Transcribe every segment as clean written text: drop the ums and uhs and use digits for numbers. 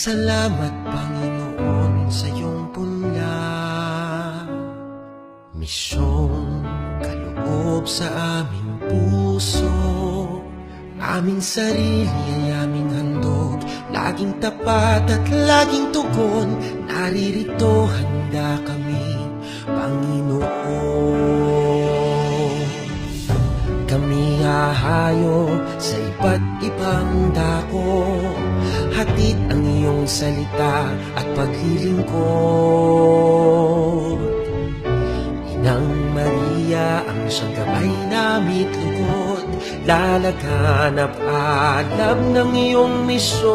Salamat Panginoon sa iyong punya, misyong kaloob sa aming puso. Aming sarili ay aming handog, laging tapat at laging tugon. Naririto handa kami, Panginoon. Kami hahayo sa iba't ibang dako, hatid ang iyong salita at paglilingkod. Inang Maria ang siyang gabay namit lugod, lalaganap alab ng iyong misyon.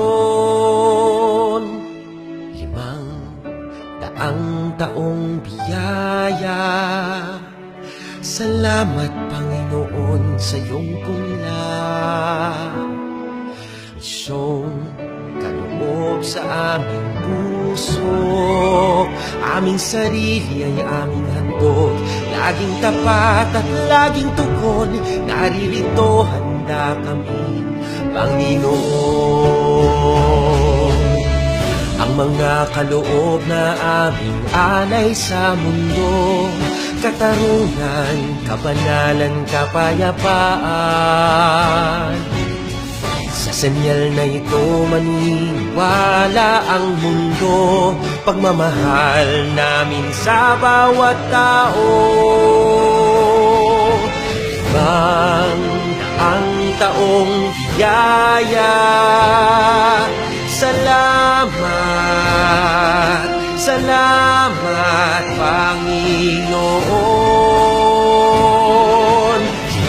500 taong biyaya, salamat Panginoon sa iyong punla. Misyong kaloob sa aming puso, aming sarili ay aming handog, laging tapat at laging tugon. Naririto handa kami, Panginoon. Ang mga kaloob na aming alay sa mundo, katarungan, kabanalan, kapayapaan. Sa senyal na ito maniwala ang mundo, pagmamahal namin sa bawat tao. 500 taong biyaya, salamat, salamat Panginoon.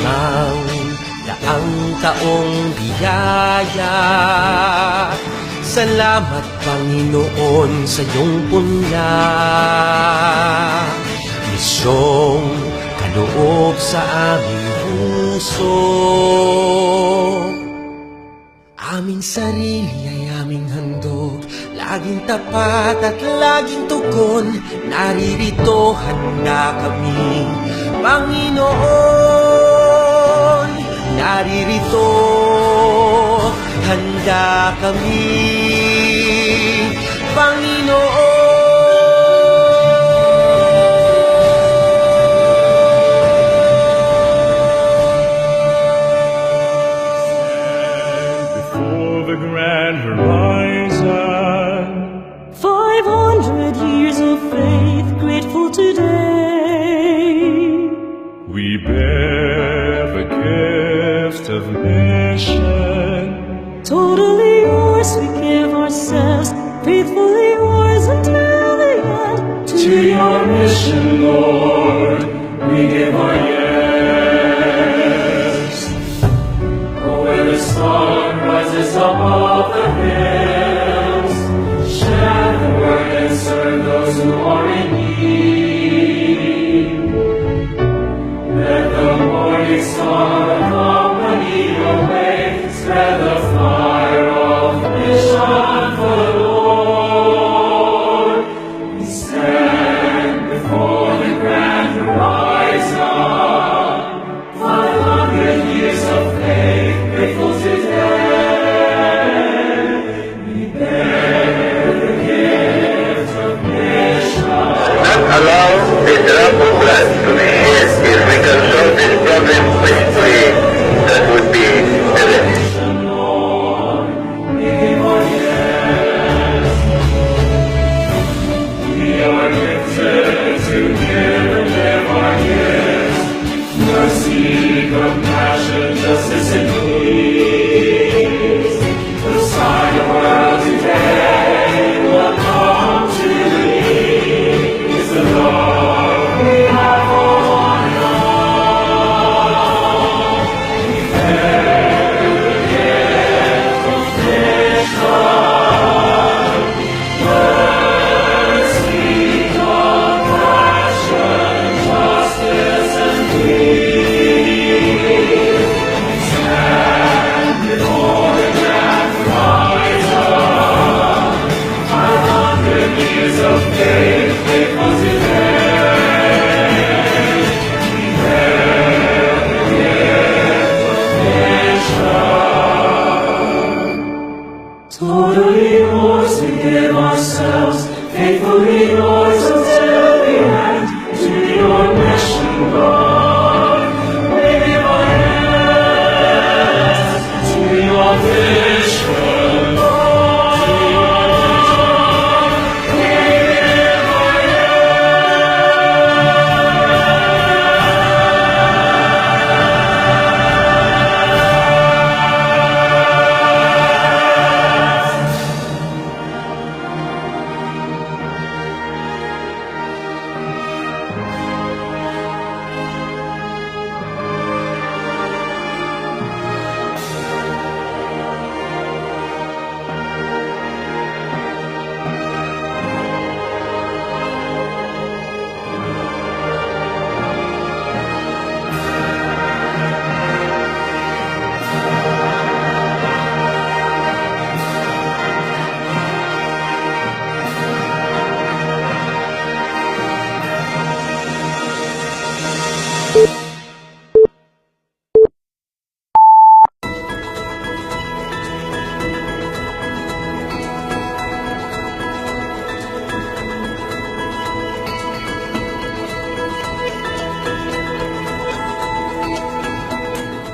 500 taong biyaya, salamat Panginoon sa iyong punya. Misyong kaloob sa aming puso, aming sarili ay aming handog, laging tapat at laging tugon. Naririto handa kami, Panginoon. Naririto handa kami, Panginoon. The grand horizon, 500 years of faith, grateful today. we bear the gift of mission. Totally yours, we give ourselves, faithfully yours until the end. To your mission, Lord, we give our yes. Oh, where the sun rises above the hills, share the word and serve those who are in need. Let the morning star accompany your way, spread the fire of mission for the Lord. We stand before the grand horizon, 500 years of faith, grateful today. We bear the gift of mission. Not allow the drop of blood to be shed if we can solve this problem peacefully. That would be the best. Lord, we give our yes. We are gifted to give and live our gifts. Mercy, compassion, justice, and peace. The sign of world today will come to thee. Is the love we have for one another. We bear the gift of mission. Mercy, compassion, justice, and peace. We stand before the grand horizon, 500 years of faith, faithful today. We bear the gift of mission. Totally yours. faithfully yours until the end, to your mission, God. We give our hands to your vision, Lord. We give our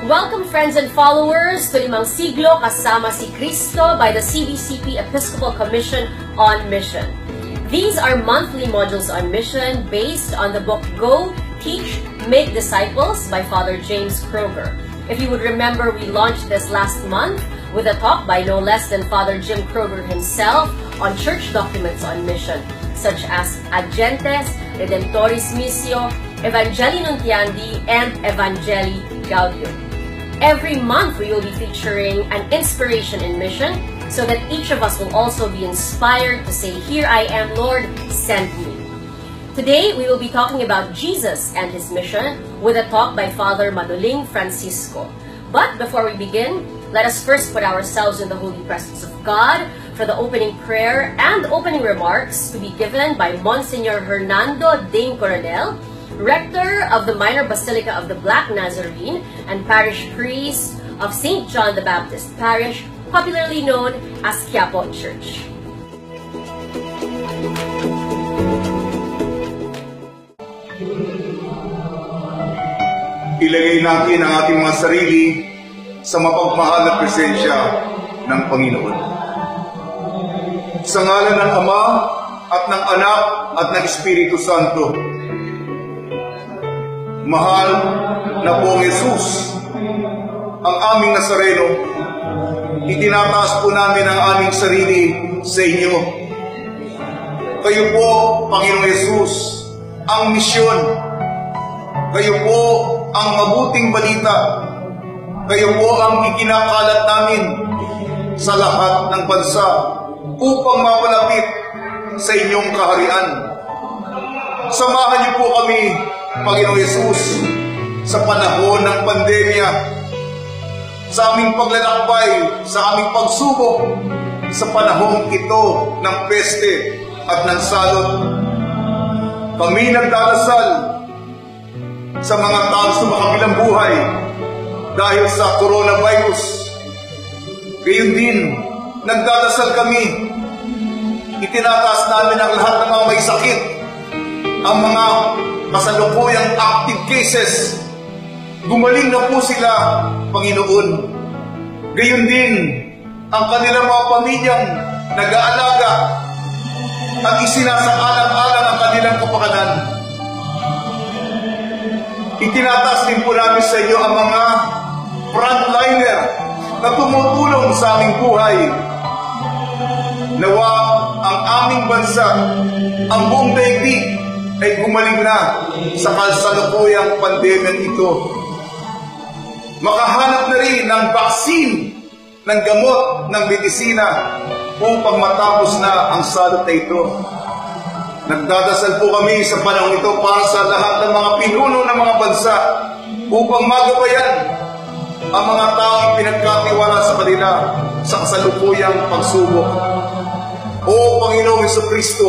Welcome friends and followers to Limang Siglo Kasama si Cristo by the CBCP Episcopal Commission on Mission. These are monthly modules on mission based on the book Go, Teach, Make Disciples by Father James Kroger. If you would remember, we launched this last month with a talk by no less than Father Jim Kroger himself on church documents on mission, such as Ad Gentes, Redemptoris Missio, Evangelii Nuntiandi, and Evangelii Gaudium. Every month, we will be featuring an inspiration in mission so that each of us will also be inspired to say, "Here I am, Lord, send me." Today, we will be talking about Jesus and his mission with a talk by Father Maduling Francisco. But before we begin, let us first put ourselves in the holy presence of God for the opening prayer and opening remarks to be given by Monsignor Hernando Ding Coronel, Rector of the Minor Basilica of the Black Nazarene and Parish Priest of St. John the Baptist Parish, popularly known as Quiapo Church. Ilagay natin ang ating mga sarili sa mapagmahal na presensya ng Panginoon. Sa ngalan ng Ama at ng Anak at ng Espiritu Santo, mahal na Poong Jesus, ang aming Nazareno, itinataas po namin ang aming sarili sa inyo. Kayo po, Panginoong Jesus, ang misyon. Kayo po ang mabuting balita. Kayo po ang ikinakalat namin sa lahat ng bansa upang mapalapit sa inyong kaharian. Samahan niyo po kami, Panginoong Yesus, sa panahon ng pandemya, sa aming paglalakbay, sa aming pagsubok, sa panahon ito ng peste at ng salot. Kami nagdarasal sa mga taong sumakabilang buhay dahil sa coronavirus. Gayon din, nagdadasal kami. Itinataas namin ang lahat ng mga may sakit, ang mga kasalukuyang active cases. Gumaling na po sila, Panginoon. Gayon din, ang kanilang mga pamilyang nag-aalaga at isinasaalang-alang ang kanilang kapakanan. Itinataas din po namin sa iyo ang mga frontliner na tumutulong sa aming buhay. Nawa ang aming bansa, ang buong daigdig ay gumaling na sa kasalukuyang pandemyang ito. Makahanap na rin ng vaccine, ng gamot, ng medisina upang matapos na ang salot na ito. Nagdadasal po kami sa panahon ito para sa lahat ng mga pinuno ng mga bansa upang magabayan ang mga taong pinagkatiwala sa kanila sa kasalukuyang pagsubok. O Panginoong Jesucristo,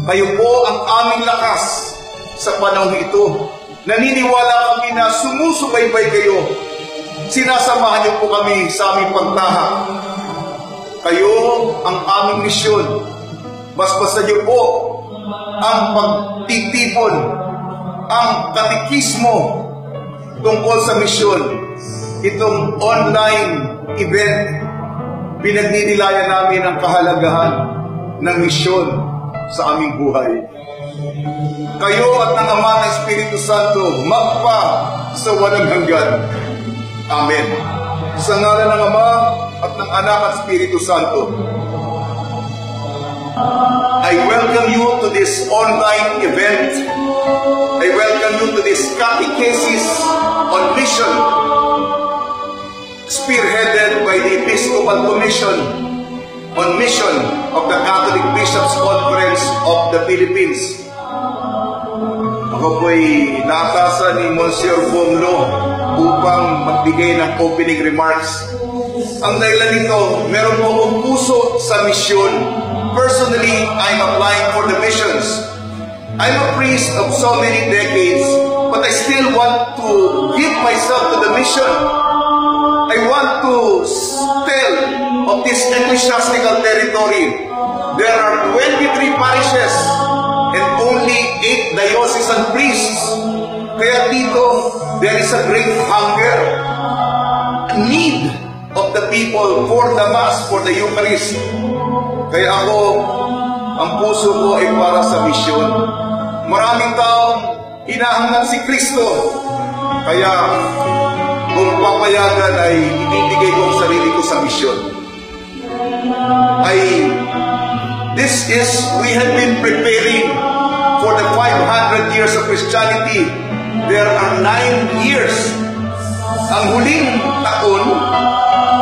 kayo po ang aming lakas sa panahon ito. Naniniwala kami na sumusubaybay kayo. Sinasamahan niyo po kami sa aming pagtahak. Kayo ang aming misyon. Basbasan niyo po ang pagtitipon, ang katikismo tungkol sa misyon. Itong online event, pinagninilayan namin ang kahalagahan ng misyon sa aming buhay. Kayo at ng Ama ng Espiritu Santo, magpa sa walang hanggan. Amen. Sa ngalan ng Ama at ng Anak at Espiritu Santo, I welcome you to this online event. I welcome you to this catechesis on mission, spearheaded by the Episcopal Commission on Mission of the Catholic Bishops' Conference of the Philippines. Ako po'y naatasan ni Monsieur Bonglo upang magbigay ng opening remarks. Ang dahilan nito, meron po akong puso sa misyon. Personally, I'm applying for the missions. I'm a priest of so many decades, but I still want to give myself to the mission. I want to tell of this ecclesiastical territory. There are 23 parishes and only 8 diocesan priests. Kaya dito, there is a great hunger, need of the people for the Mass, for the Eucharist. Kaya ako, ang puso ko ay para sa misyon. Maraming taong hinahangad si Kristo. Kaya, kung papayagan ay ibibigay ko ang sarili ko sa misyon. We have been preparing for the 500 years of Christianity. There are 9 years. Ang huling taon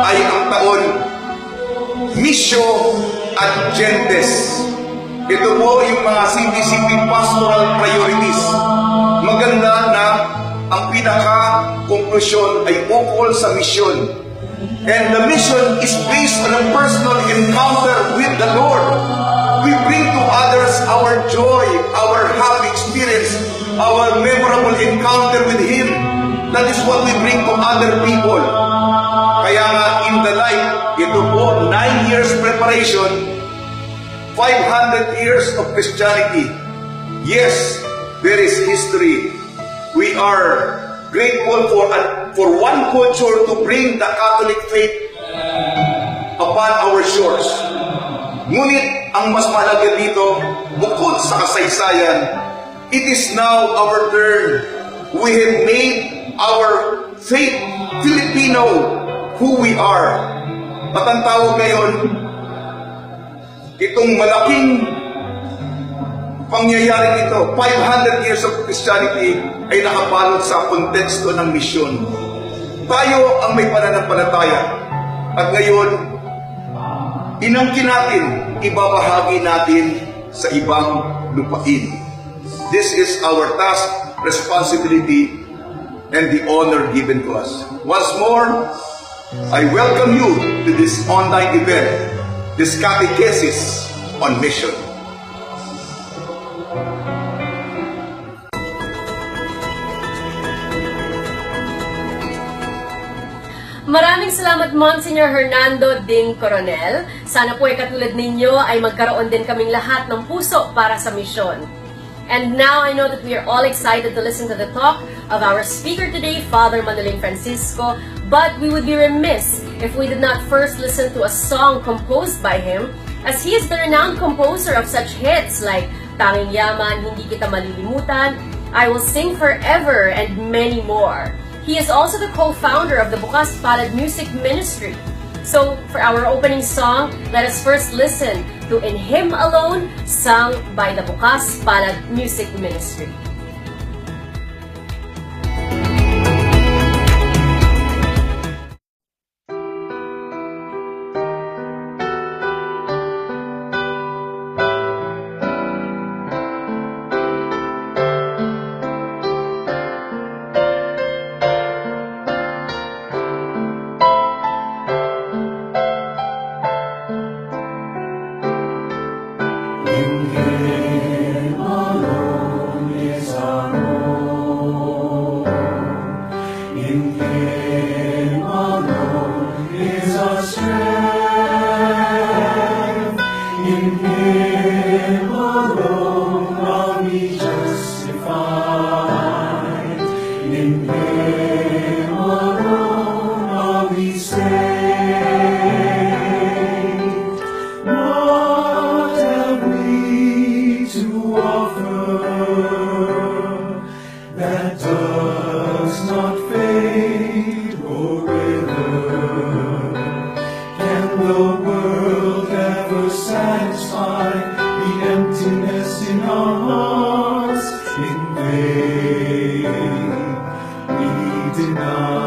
ay ang taon Missio ad Gentes. Ito po yung mga CBCP pastoral priorities. Maganda na ang pinaka-konklusyon ay ukol sa misyon. And the mission is based on a personal encounter with the Lord. We bring to others our joy, our happy experience, our memorable encounter with Him. That is what we bring to other people. Kaya nga, in the life, ito po, 9 years preparation, 500 years of Christianity. Yes, there is history. We are grateful for one culture to bring the Catholic faith upon our shores. Ngunit, ang mas mahalaga dito, bukod sa kasaysayan, it is now our turn. We have made our faith Filipino who we are. At ang tawag ngayon, itong malaking pangyayari ito, 500 years of Christianity, ay nakabalot sa konteksto ng misyon. Tayo ang may pananampalataya. At ngayon, inangkin natin, ibabahagi natin sa ibang lupain. This is our task, responsibility, and the honor given to us. Once more, I welcome you to this online event, this catechesis on mission. Maraming salamat, Monsignor Hernando Ding Coronel. Sana po ay katulad ninyo ay magkaroon din kaming lahat ng puso para sa misyon. And now I know that we are all excited to listen to the talk of our speaker today, Father Manoling Francisco, but we would be remiss if we did not first listen to a song composed by him, as he is the renowned composer of such hits like Tanging Yaman, Hindi Kita Malilimutan, I Will Sing Forever, and many more. He is also the co-founder of the Bukas Palad Music Ministry. So, for our opening song, let us first listen to In Him Alone, sung by the Bukas Palad Music Ministry. In Him in our hearts in vain we deny.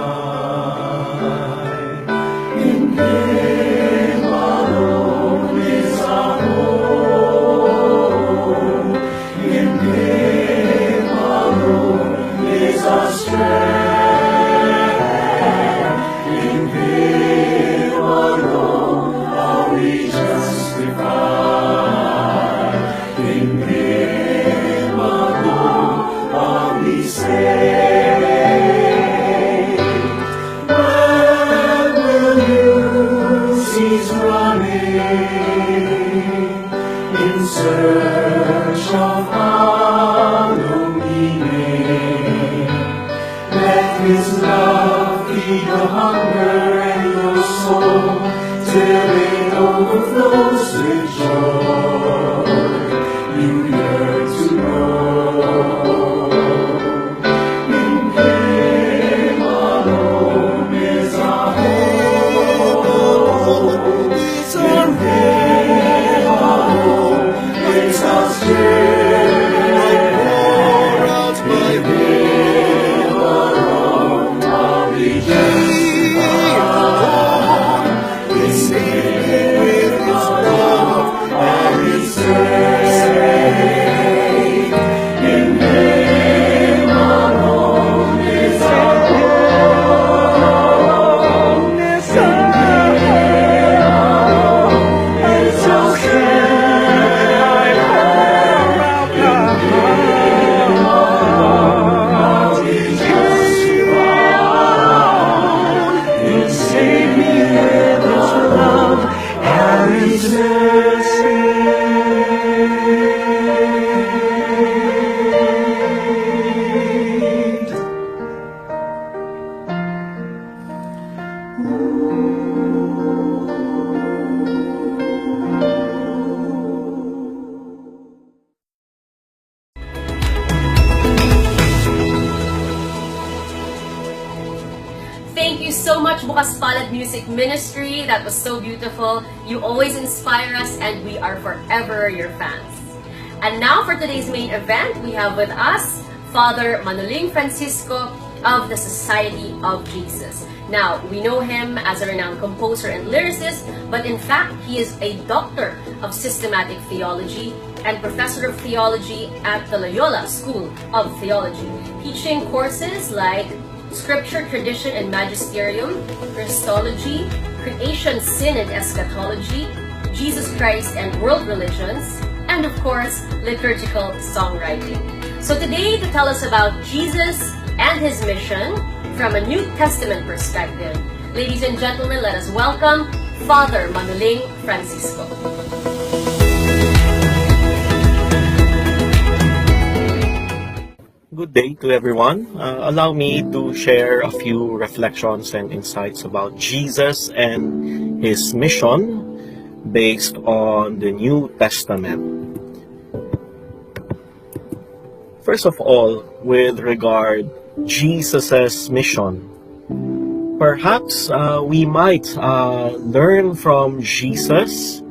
In Him alone is our hope. In Him alone is our strength. In Him alone are we justified. In Him alone are we saved. When will you cease running in search of hollow meaning? Let His love feed your hunger and your soul till it overflows with joy you yearn to know. In Him alone is our hope. In Him alone is our strength. In Him alone are we justified. In Him alone are we saved. In Him alone is our hope. In Him alone is our strength. In Him alone are we justified. In saving with His love and His mercy. Thank you so much, Bukas Palad Music Ministry. That was so beautiful. You always inspire us, and we are forever your fans. And now for today's main event, we have with us Father Manoling Francisco of the Society of Jesus. Now, we know him as a renowned composer and lyricist, but in fact, he is a doctor of systematic theology and professor of theology at the Loyola School of Theology, teaching courses like Scripture, Tradition, and Magisterium, Christology, Creation, Sin, and Eschatology, Jesus Christ and World Religions, and of course, liturgical songwriting. So today, to tell us about Jesus and His mission from a New Testament perspective, ladies and gentlemen, let us welcome Father Manoling Francisco. Good day to everyone. Allow me to share a few reflections and insights about Jesus and His mission based on the New Testament. First of all, with regard Jesus' mission, perhaps we might learn from Jesus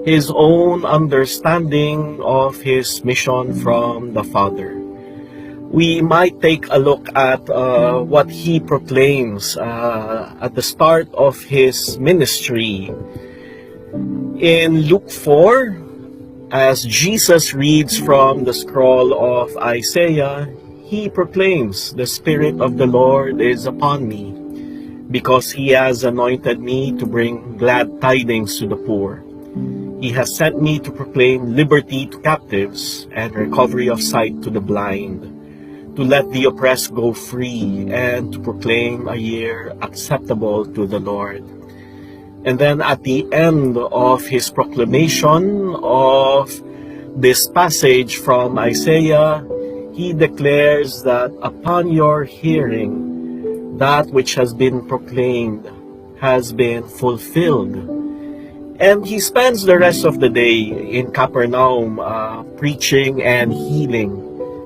His own understanding of His mission from the Father. We might take a look at what He proclaims at the start of His ministry. In Luke 4, as Jesus reads from the scroll of Isaiah, He proclaims, "The Spirit of the Lord is upon me, because He has anointed me to bring glad tidings to the poor. He has sent me to proclaim liberty to captives and recovery of sight to the blind, to let the oppressed go free, and to proclaim a year acceptable to the Lord." And then at the end of His proclamation of this passage from Isaiah, He declares that upon your hearing, that which has been proclaimed has been fulfilled. And He spends the rest of the day in Capernaum preaching and healing,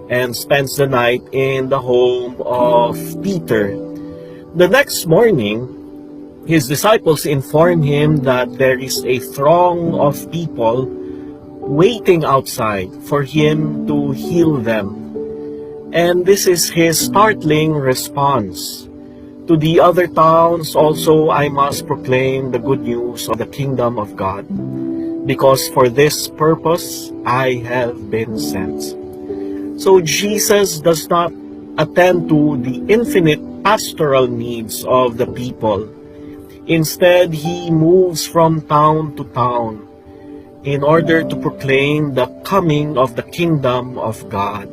and spends the night in the home of Peter. The next morning, His disciples inform Him that there is a throng of people waiting outside for him to heal them. And this is his startling response. To the other towns also I must proclaim the good news of the kingdom of God, because for this purpose I have been sent. So Jesus does not attend to the infinite pastoral needs of the people. Instead, he moves from town to town in order to proclaim the coming of the kingdom of God.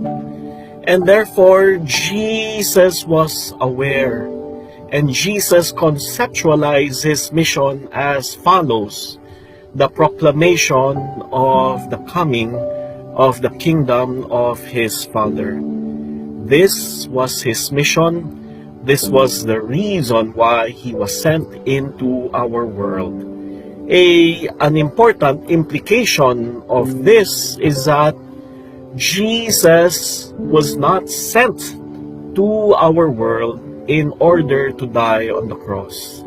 And therefore, Jesus was aware, and Jesus conceptualized his mission as follows: the proclamation of the coming of the kingdom of his Father. This was his mission. This was the reason why he was sent into our world. An important implication of this is that Jesus was not sent to our world in order to die on the cross.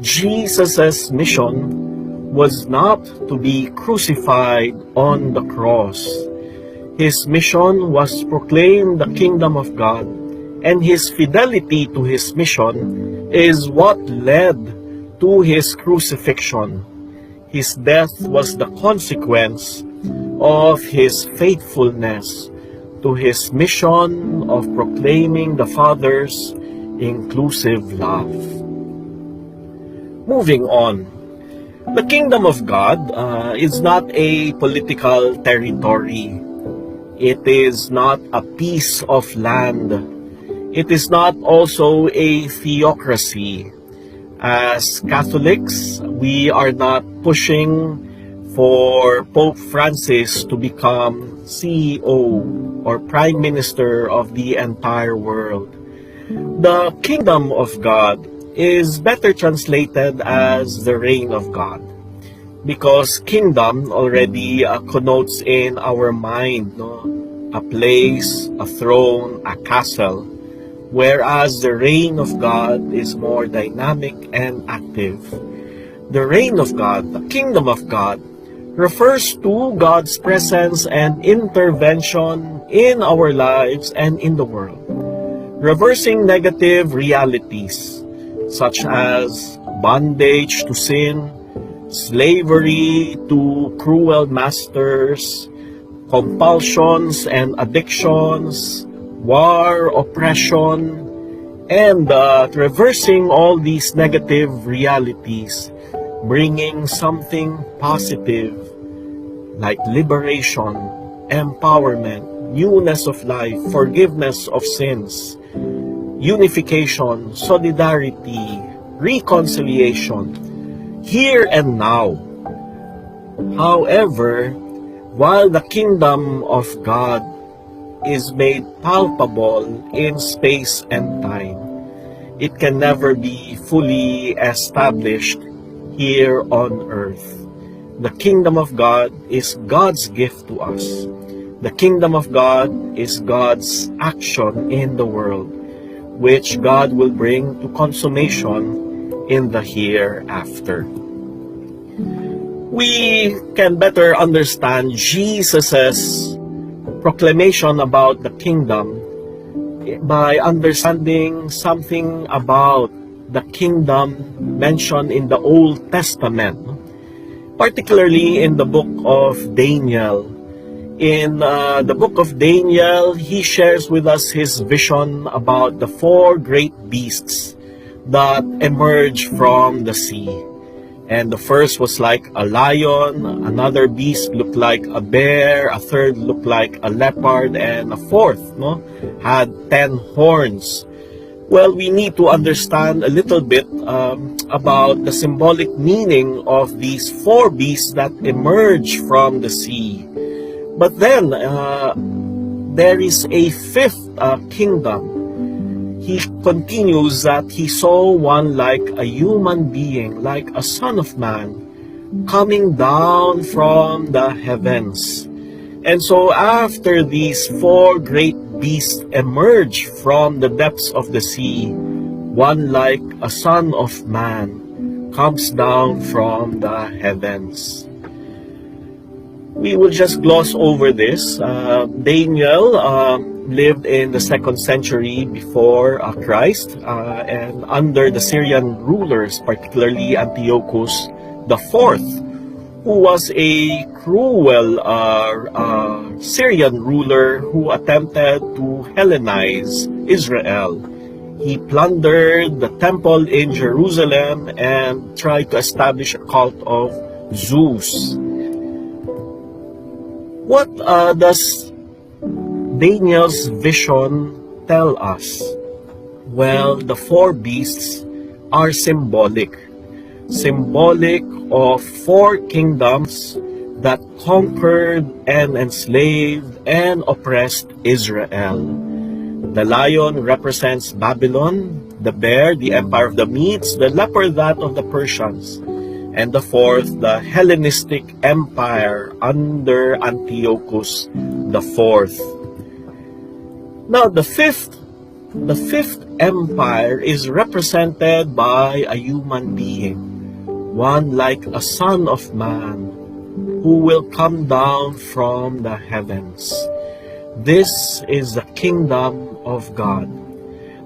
Jesus' mission was not to be crucified on the cross. His mission was to proclaim the kingdom of God, and his fidelity to his mission is what led to his crucifixion. His death was the consequence of his faithfulness to his mission of proclaiming the Father's inclusive love. Moving on, the kingdom of God is not a political territory. It is not a piece of land. It is not also a theocracy. As Catholics, we are not pushing for Pope Francis to become CEO or Prime Minister of the entire world. The kingdom of God is better translated as the reign of God, because kingdom already connotes in our mind a place, a throne, a castle, whereas the reign of God is more dynamic and active. The reign of God, the kingdom of God, refers to God's presence and intervention in our lives and in the world, reversing negative realities such as bondage to sin, slavery to cruel masters, compulsions and addictions, war, oppression, and reversing all these negative realities, bringing something positive like liberation, empowerment, newness of life, forgiveness of sins, unification, solidarity, reconciliation, here and now. However, while the kingdom of God is made palpable in space and time, it can never be fully established here on earth. The kingdom of God is God's gift to us. The kingdom of God is God's action in the world, which God will bring to consummation in the hereafter. We can better understand Jesus's proclamation about the kingdom by understanding something about the kingdom mentioned in the Old Testament, particularly in the book of Daniel. In the book of Daniel, he shares with us his vision about the four great beasts that emerge from the sea. And the first was like a lion, another beast looked like a bear, a third looked like a leopard, and a fourth had 10 horns. Well, we need to understand a little bit about the symbolic meaning of these four beasts that emerge from the sea. But then, there is a fifth kingdom. He continues that he saw one like a human being, like a son of man, coming down from the heavens. And so after these four great beasts emerge from the depths of the sea, one like a son of man comes down from the heavens. we will just gloss over this. Daniel lived in the 2nd century before Christ, and under the Syrian rulers, particularly Antiochus IV, who was a cruel Syrian ruler who attempted to Hellenize Israel. He plundered the temple in Jerusalem and tried to establish a cult of Zeus. What does Daniel's vision tell us? Well, the 4 beasts are symbolic of 4 kingdoms that conquered and enslaved and oppressed Israel. The lion represents Babylon, the bear, the empire of the Medes, the leopard, that of the Persians, and the 4th, the Hellenistic Empire under Antiochus IV. Now, the fifth empire is represented by a human being, one like a son of man, who will come down from the heavens. This is the kingdom of God,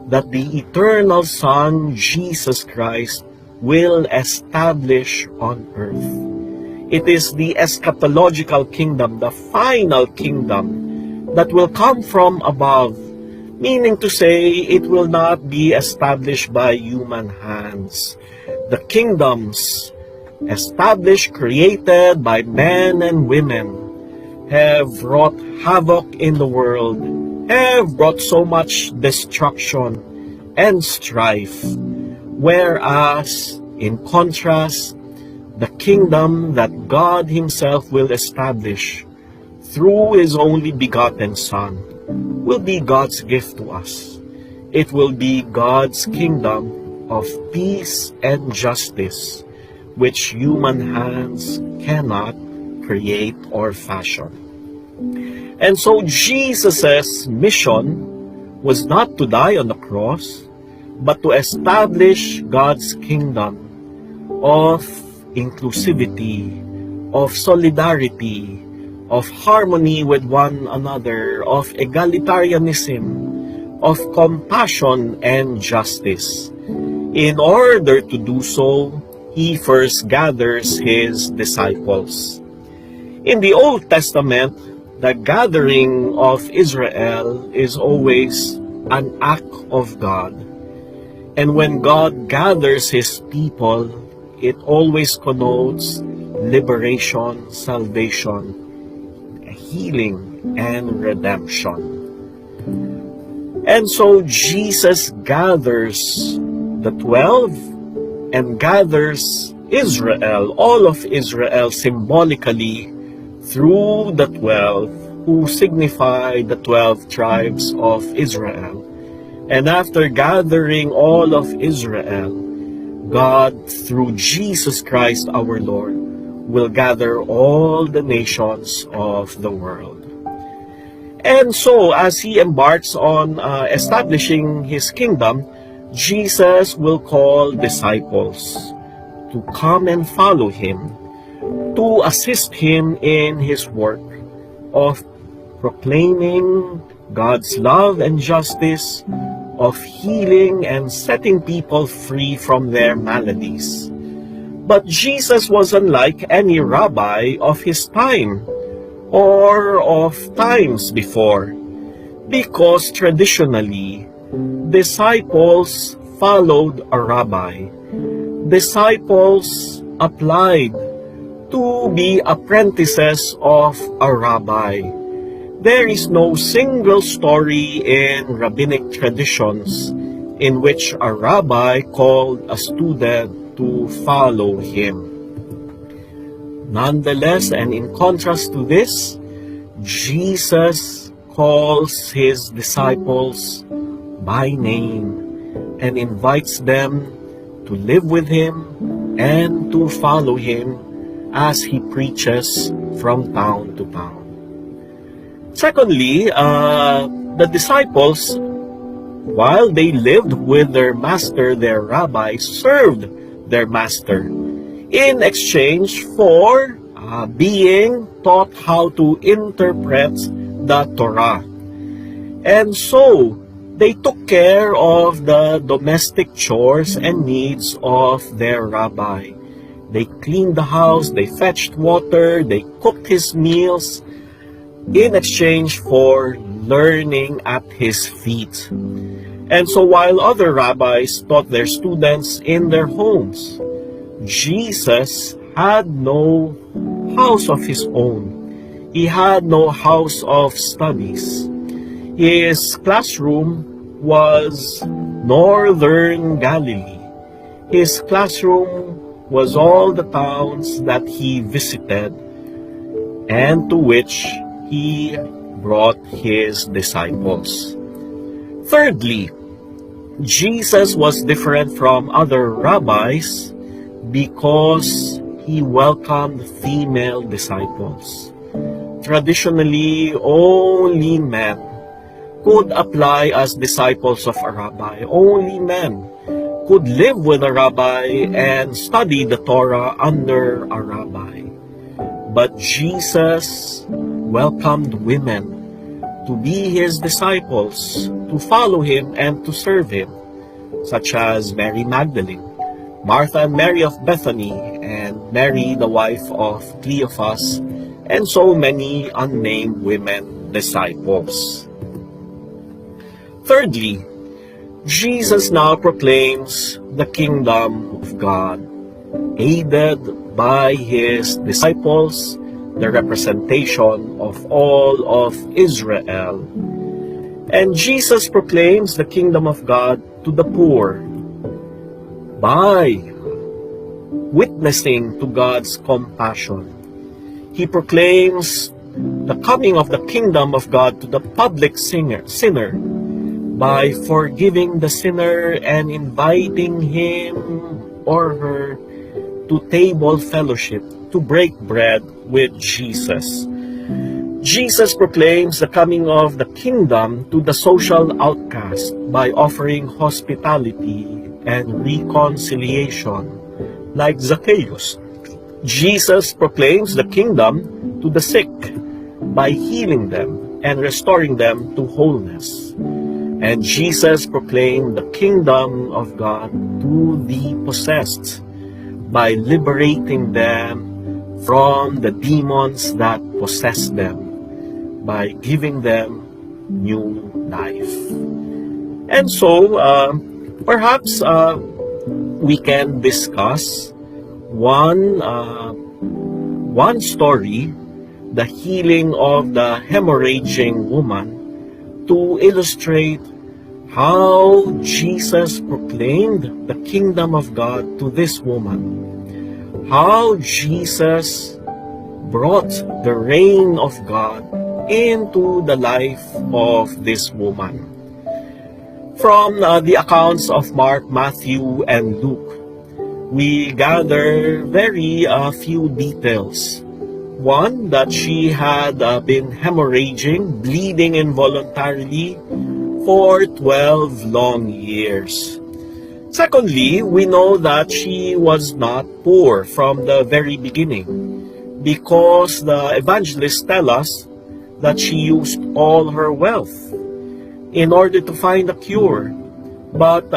that the eternal Son, Jesus Christ, will establish on earth. It is the eschatological kingdom, the final kingdom that will come from above, meaning to say it will not be established by human hands. The kingdoms established, created by men and women, have wrought havoc in the world, have brought so much destruction and strife. Whereas, in contrast, the kingdom that God Himself will establish through His only begotten Son will be God's gift to us. It will be God's kingdom of peace and justice, which human hands cannot create or fashion. And so Jesus' mission was not to die on the cross, but to establish God's kingdom of inclusivity, of solidarity, of harmony with one another, of egalitarianism, of compassion and justice. In order to do so, He first gathers His disciples. In the Old Testament, the gathering of Israel is always an act of God. And when God gathers His people, it always connotes liberation, salvation, healing, and redemption. And so Jesus gathers the 12 and gathers Israel, all of Israel, symbolically through the 12, who signify the 12 tribes of Israel. And after gathering all of Israel, God, through Jesus Christ our Lord, will gather all the nations of the world. And so, as He embarks on establishing His kingdom, Jesus will call disciples to come and follow Him, to assist Him in His work of proclaiming God's love and justice, of healing and setting people free from their maladies. But Jesus was unlike any rabbi of His time or of times before, because traditionally, disciples followed a rabbi. Disciples applied to be apprentices of a rabbi. There is no single story in rabbinic traditions in which a rabbi called a student to follow him. Nonetheless, and in contrast to this, Jesus calls His disciples by name and invites them to live with Him and to follow Him as He preaches from town to town. Secondly, the disciples, while they lived with their master, their rabbi, served their master in exchange for being taught how to interpret the Torah. And so, they took care of the domestic chores and needs of their rabbi. They cleaned the house, they fetched water, they cooked his meals in exchange for learning at his feet. And so while other rabbis taught their students in their homes, Jesus had no house of his own. He had no house of studies. His classroom was northern Galilee. His classroom was all the towns that he visited and to which he brought his disciples. Thirdly, Jesus was different from other rabbis because he welcomed female disciples. Traditionally, only men could apply as disciples of a rabbi. Only men could live with a rabbi and study the Torah under a rabbi. But Jesus welcomed women to be his disciples, to follow him and to serve him, such as Mary Magdalene, Martha and Mary of Bethany, and Mary, the wife of Cleophas, and so many unnamed women disciples. Thirdly, Jesus now proclaims the kingdom of God, aided by his disciples, the representation of all of Israel. And Jesus proclaims the kingdom of God to the poor by witnessing to God's compassion. He proclaims the coming of the kingdom of God to the public sinner by forgiving the sinner and inviting him or her to table fellowship, to break bread with Jesus. Jesus proclaims the coming of the kingdom to the social outcast by offering hospitality and reconciliation, like Zacchaeus. Jesus proclaims the kingdom to the sick by healing them and restoring them to wholeness. And Jesus proclaimed the kingdom of God to the possessed by liberating them from the demons that possess them, by giving them new life. And so, perhaps we can discuss one story, the healing of the hemorrhaging woman, to illustrate how Jesus proclaimed the kingdom of God to this woman. How Jesus brought the reign of God into the life of this woman. From the accounts of Mark, Matthew, and Luke, we gather very few details. One, that she had been hemorrhaging, bleeding involuntarily for 12 long years. Secondly, we know that she was not poor from the very beginning, because the evangelists tell us that she used all her wealth in order to find a cure. But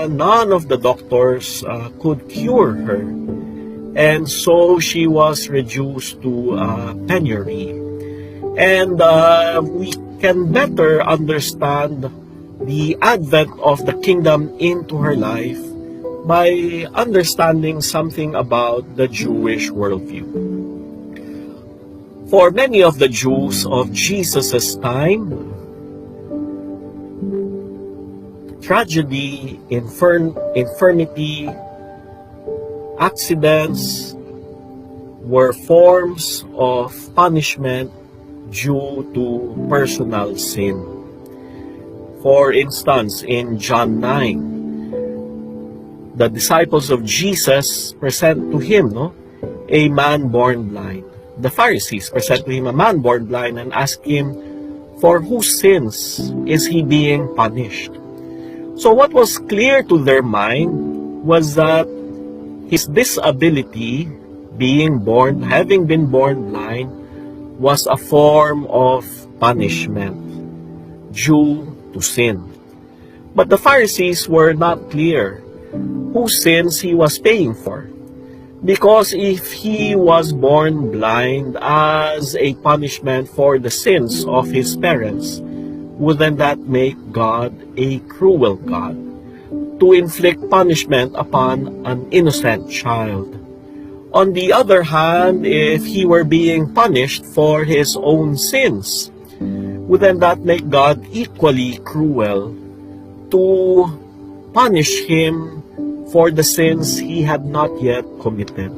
none of the doctors could cure her. And so she was reduced to penury. And we can better understand the advent of the kingdom into her life by understanding something about the Jewish worldview. For many of the Jews of Jesus' time, tragedy, infirmity, accidents were forms of punishment due to personal sin. For instance, in John 9, the disciples of Jesus present to him a man born blind. The Pharisees present to him a man born blind and ask him, for whose sins is he being punished? So what was clear to their mind was that his disability having been born blind, was a form of punishment due to sin. But the Pharisees were not clear whose sins he was paying for. Because if he was born blind as a punishment for the sins of his parents, wouldn't that make God a cruel God to inflict punishment upon an innocent child? On the other hand, if he were being punished for his own sins, wouldn't that make God equally cruel to punish him for the sins he had not yet committed?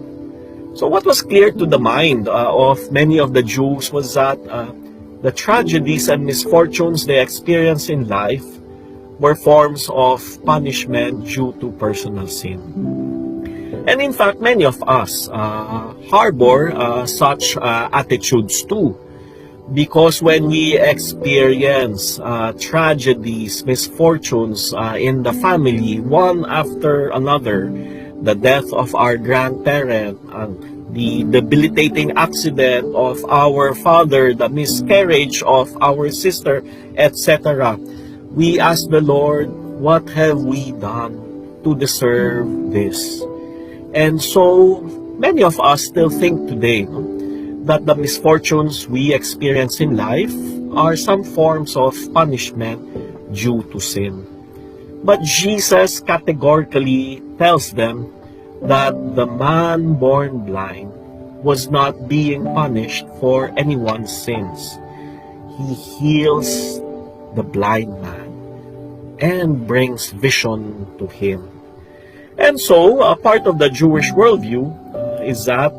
So what was clear to the mind of many of the Jews was that the tragedies and misfortunes they experienced in life were forms of punishment due to personal sin. And in fact, many of us harbor such attitudes too. Because when we experience tragedies, misfortunes in the family, one after another, the death of our grandparent, the debilitating accident of our father, the miscarriage of our sister, etc., we ask the Lord, what have we done to deserve this? And so, many of us still think today that the misfortunes we experience in life are some forms of punishment due to sin. But Jesus categorically tells them that the man born blind was not being punished for anyone's sins. He heals the blind man and brings vision to him. And so, a part of the Jewish worldview is that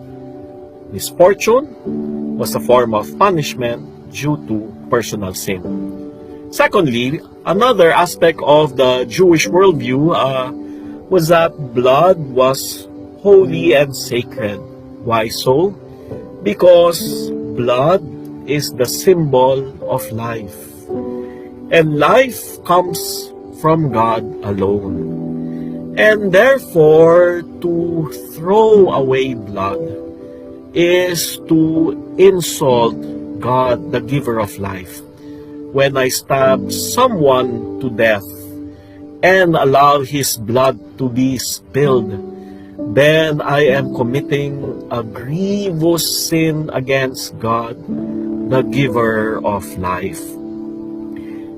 misfortune was a form of punishment due to personal sin. Secondly, another aspect of the Jewish worldview was that blood was holy and sacred. Why so? Because blood is the symbol of life. And life comes from God alone. And therefore, to throw away blood is to insult God, the giver of life. When I stab someone to death and allow his blood to be spilled, then I am committing a grievous sin against God, the giver of life.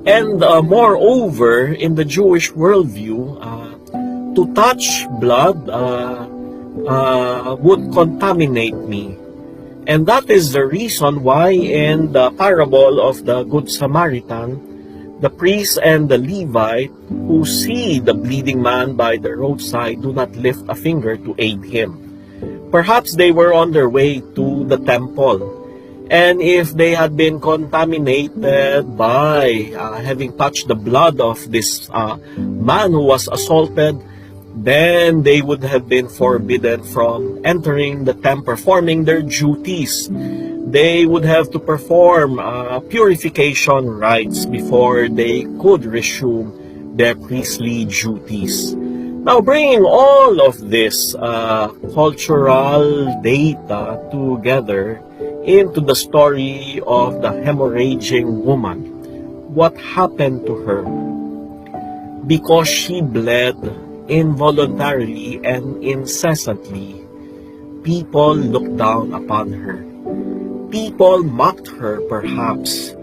And moreover, in the Jewish worldview, to touch blood would contaminate me. And that is the reason why in the parable of the Good Samaritan, the priest and the Levite who see the bleeding man by the roadside do not lift a finger to aid him. Perhaps they were on their way to the temple. And if they had been contaminated by having touched the blood of this man who was assaulted, then they would have been forbidden from entering the temple, performing their duties. They would have to perform purification rites before they could resume their priestly duties. Now, bringing all of this cultural data together into the story of the hemorrhaging woman, what happened to her? Because she bled involuntarily and incessantly, people looked down upon her. People mocked her, perhaps.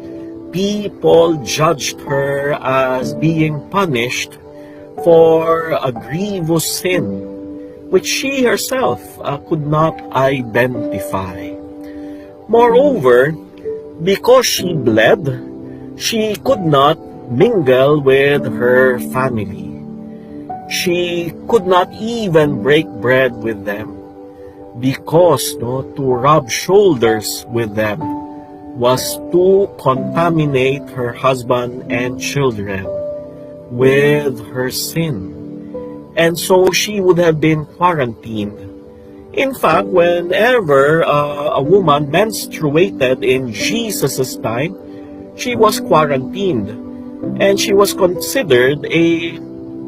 People judged her as being punished for a grievous sin, which she herself could not identify. Moreover, because she bled, she could not mingle with her family. She could not even break bread with them, because to rub shoulders with them was to contaminate her husband and children with her sin. And so she would have been quarantined. In fact, whenever a woman menstruated in Jesus' time, she was quarantined and she was considered a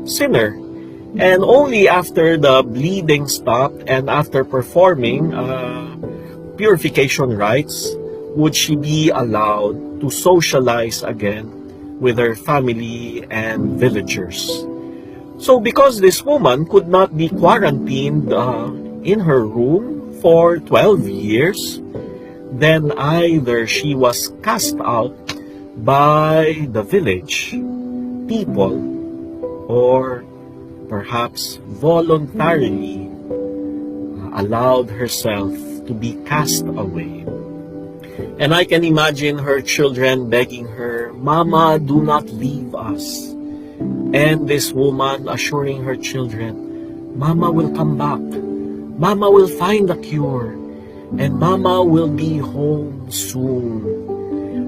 sinner. And only after the bleeding stopped and after performing purification rites would she be allowed to socialize again with her family and villagers. So because this woman could not be quarantined in her room for 12 years, then either she was cast out by the village people or perhaps voluntarily allowed herself to be cast away. And I can imagine her children begging her, "Mama, do not leave us." And this woman assuring her children, "Mama will come back. Mama will find a cure. And Mama will be home soon."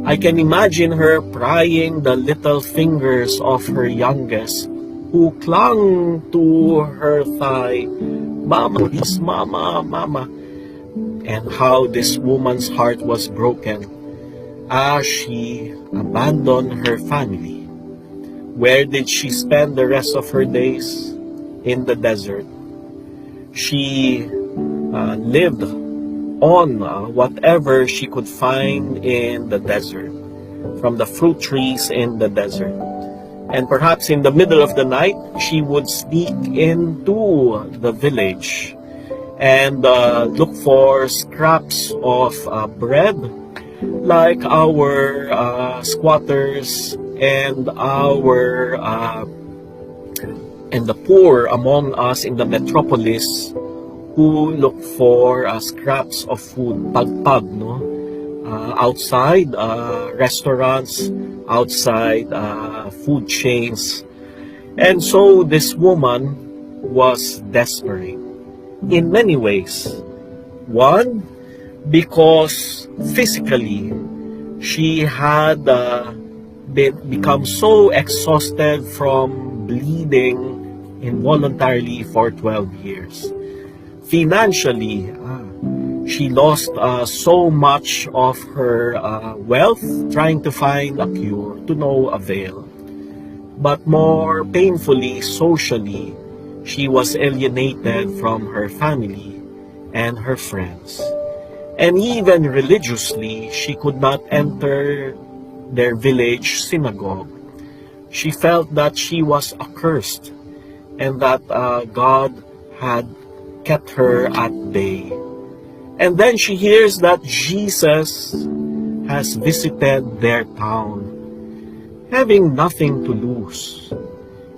I can imagine her prying the little fingers of her youngest, who clung to her thigh, "Mama, please, Mama, Mama." And how this woman's heart was broken as she abandoned her family. Where did she spend the rest of her days? In the desert. She lived on whatever she could find in the desert, from the fruit trees in the desert. And perhaps in the middle of the night, she would sneak into the village and look for scraps of bread, like our squatters and the poor among us in the metropolis who look for scraps of food, pagpag, no? Outside restaurants, outside food chains. And so this woman was desperate in many ways. One, because physically she had become so exhausted from bleeding involuntarily for 12 years. Financially, she lost so much of her wealth trying to find a cure, to no avail. But more painfully, socially, she was alienated from her family and her friends. And even religiously, she could not enter their village synagogue. She felt that she was accursed and that God had kept her at bay. And then she hears that Jesus has visited their town. Having nothing to lose,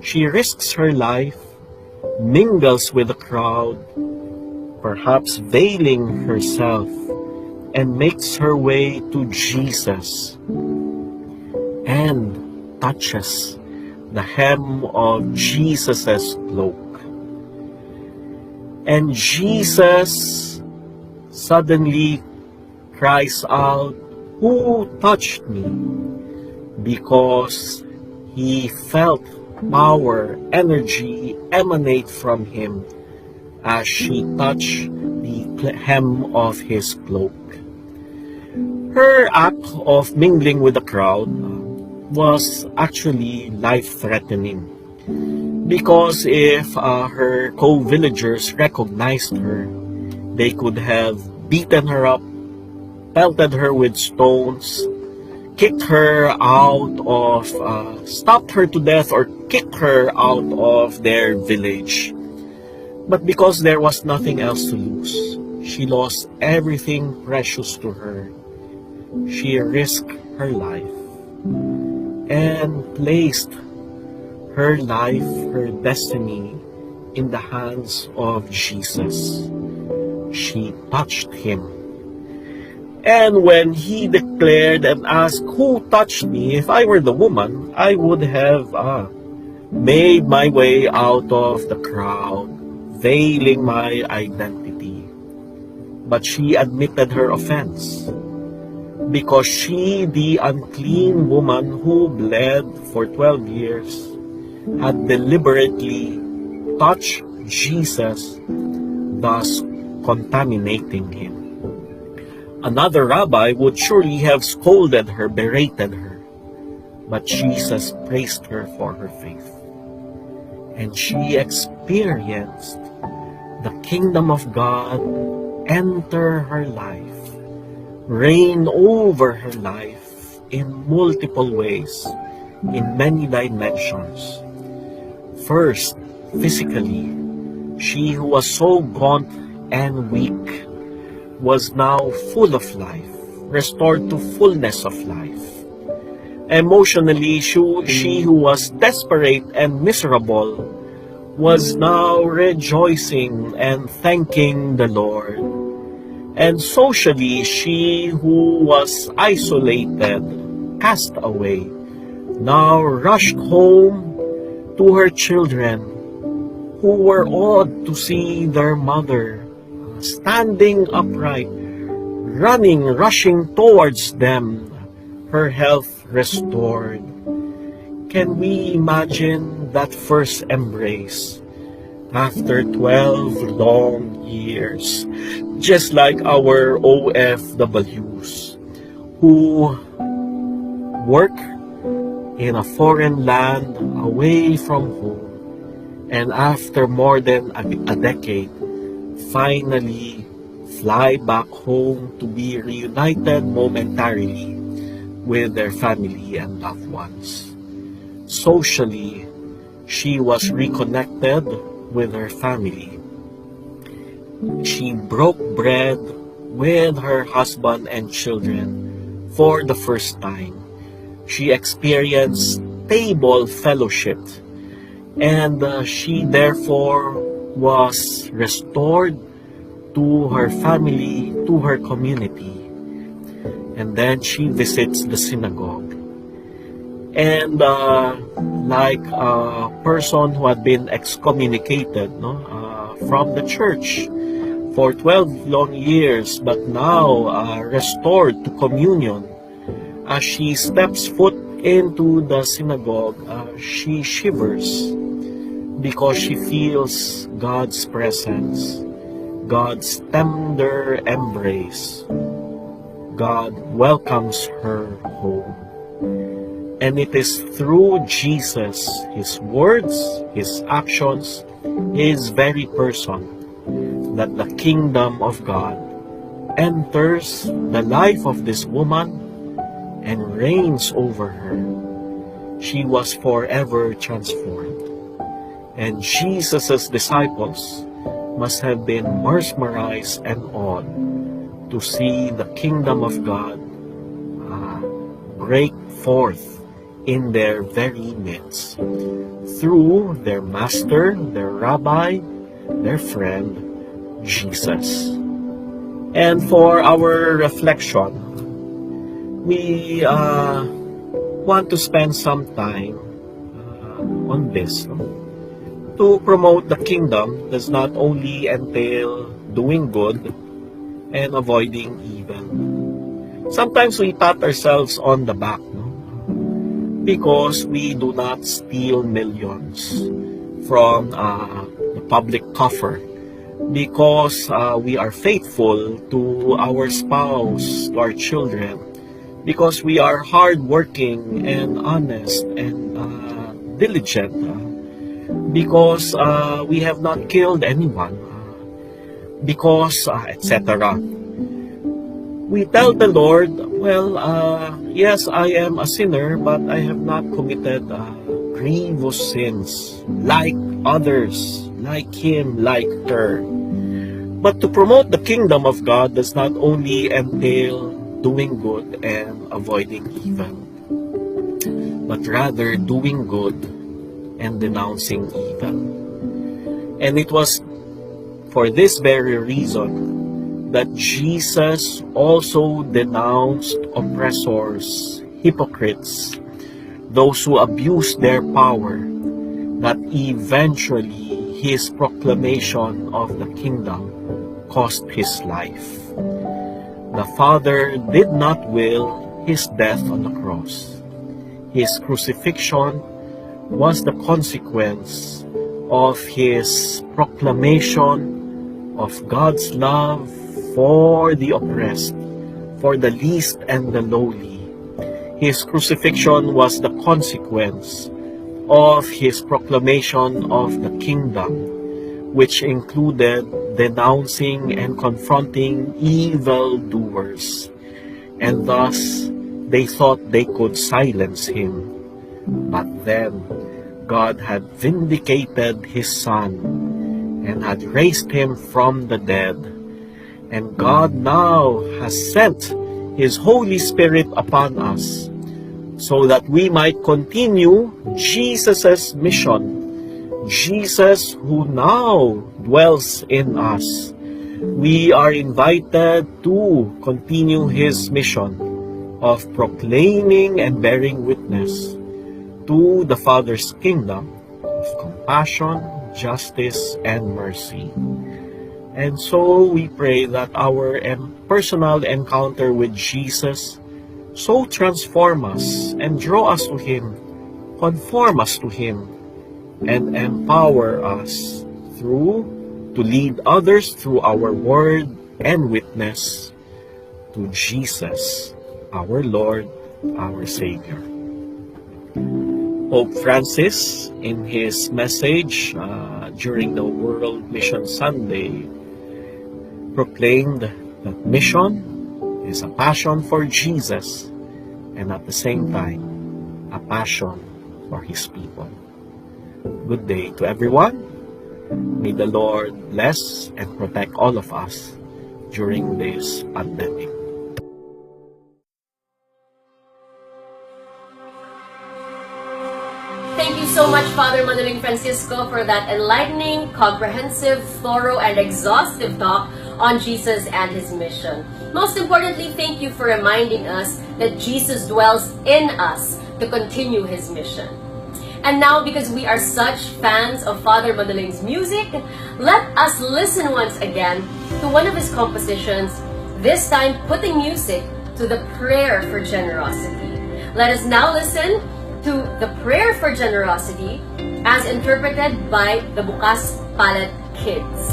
she risks her life, mingles with the crowd, perhaps veiling herself, and makes her way to Jesus and touches the hem of Jesus's cloak. And Jesus suddenly cries out, "Who touched me?" Because he felt power, energy emanate from him as she touched the hem of his cloak. Her act of mingling with the crowd was actually life-threatening, because if her co-villagers recognized her, they could have beaten her up, pelted her with stones, kicked her out of, stopped her to death or kicked her out of their village. But because there was nothing else to lose, she lost everything precious to her. She risked her life and placed her life, her destiny, in the hands of Jesus. She touched him. And when he declared and asked, "Who touched me?" If I were the woman, I would have made my way out of the crowd, veiling my identity. But she admitted her offense, because she, the unclean woman who bled for 12 years, had deliberately touched Jesus, thus contaminating him. Another rabbi would surely have scolded her, berated her, but Jesus praised her for her faith. and she experienced the kingdom of God enter her life, reign over her life in multiple ways, in many dimensions. First, physically, she who was so gaunt and weak was now full of life, restored to fullness of life. Emotionally, she who was desperate and miserable was now rejoicing and thanking the Lord. And socially, she who was isolated, cast away, now rushed home to her children, who were awed to see their mother standing upright, running, rushing towards them, her health restored. Can we imagine that first embrace after 12 long years? Just like our OFWs who work in a foreign land away from home, and after more than a decade, finally fly back home to be reunited momentarily with their family and loved ones. Socially, she was reconnected with her family. She broke bread with her husband and children for the first time. She experienced stable fellowship, and she therefore was restored to her family, to her community. And then she visits the synagogue. And like a person who had been excommunicated from the church for 12 long years, but now restored to communion, as she steps foot into the synagogue, she shivers because she feels God's presence, God's tender embrace. God welcomes her home. And it is through Jesus, His words, His actions, His very person, that the kingdom of God enters the life of this woman and reigns over her. She was forever transformed. And Jesus' disciples must have been mesmerized and awed to see the kingdom of God break forth in their very midst through their master, their rabbi, their friend, Jesus. And for our reflection, we want to spend some time on this. To promote the kingdom does not only entail doing good and avoiding evil. Sometimes we pat ourselves on the back, because we do not steal millions from the public coffer, because we are faithful to our spouse, to our children, because we are hardworking and honest and diligent, because we have not killed anyone, because etc. We tell the Lord, well, yes, I am a sinner, but I have not committed grievous sins like others, like him, like her. But to promote the kingdom of God does not only entail doing good and avoiding evil, but rather doing good and denouncing evil. And it was for this very reason that Jesus also denounced oppressors, hypocrites, those who abuse their power, that eventually his proclamation of the kingdom cost his life. The Father did not will his death on the cross. His crucifixion was the consequence of his proclamation of God's love for the oppressed, for the least and the lowly. His crucifixion was the consequence of his proclamation of the kingdom, which included denouncing and confronting evildoers, and thus they thought they could silence him. But then God had vindicated his Son and had raised him from the dead, and God now has sent his Holy Spirit upon us so that we might continue Jesus' mission. Jesus who now dwells in us. We are invited to continue his mission of proclaiming and bearing witness to the Father's kingdom of compassion, justice, and mercy. And so we pray that our personal encounter with Jesus so transform us and draw us to him, conform us to him, and empower us to lead others through our word and witness to Jesus, our Lord, our Savior. Pope Francis, in his message during the World Mission Sunday, proclaimed that mission is a passion for Jesus and at the same time, a passion for his people. Good day to everyone. May the Lord bless and protect all of us during this pandemic. Thank you so much, Father Manoling Francisco, for that enlightening, comprehensive, thorough, and exhaustive talk on Jesus and his mission. Most importantly, thank you for reminding us that Jesus dwells in us to continue his mission. And now, because we are such fans of Father Manoling's music, let us listen once again to one of his compositions, this time putting music to the Prayer for Generosity. Let us now listen to the Prayer for Generosity as interpreted by the Bukas Palad Kids.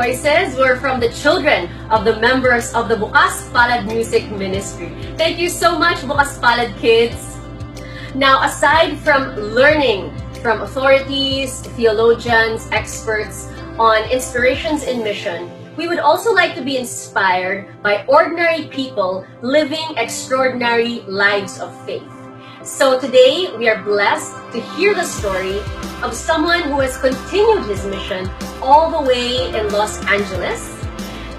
voices were from the children of the members of the Bukas Palad Music Ministry. Thank you so much, Bukas Palad kids. Now, aside from learning from authorities, theologians, experts on inspirations in mission, we would also like to be inspired by ordinary people living extraordinary lives of faith. So today, we are blessed to hear the story of someone who has continued his mission all the way in Los Angeles.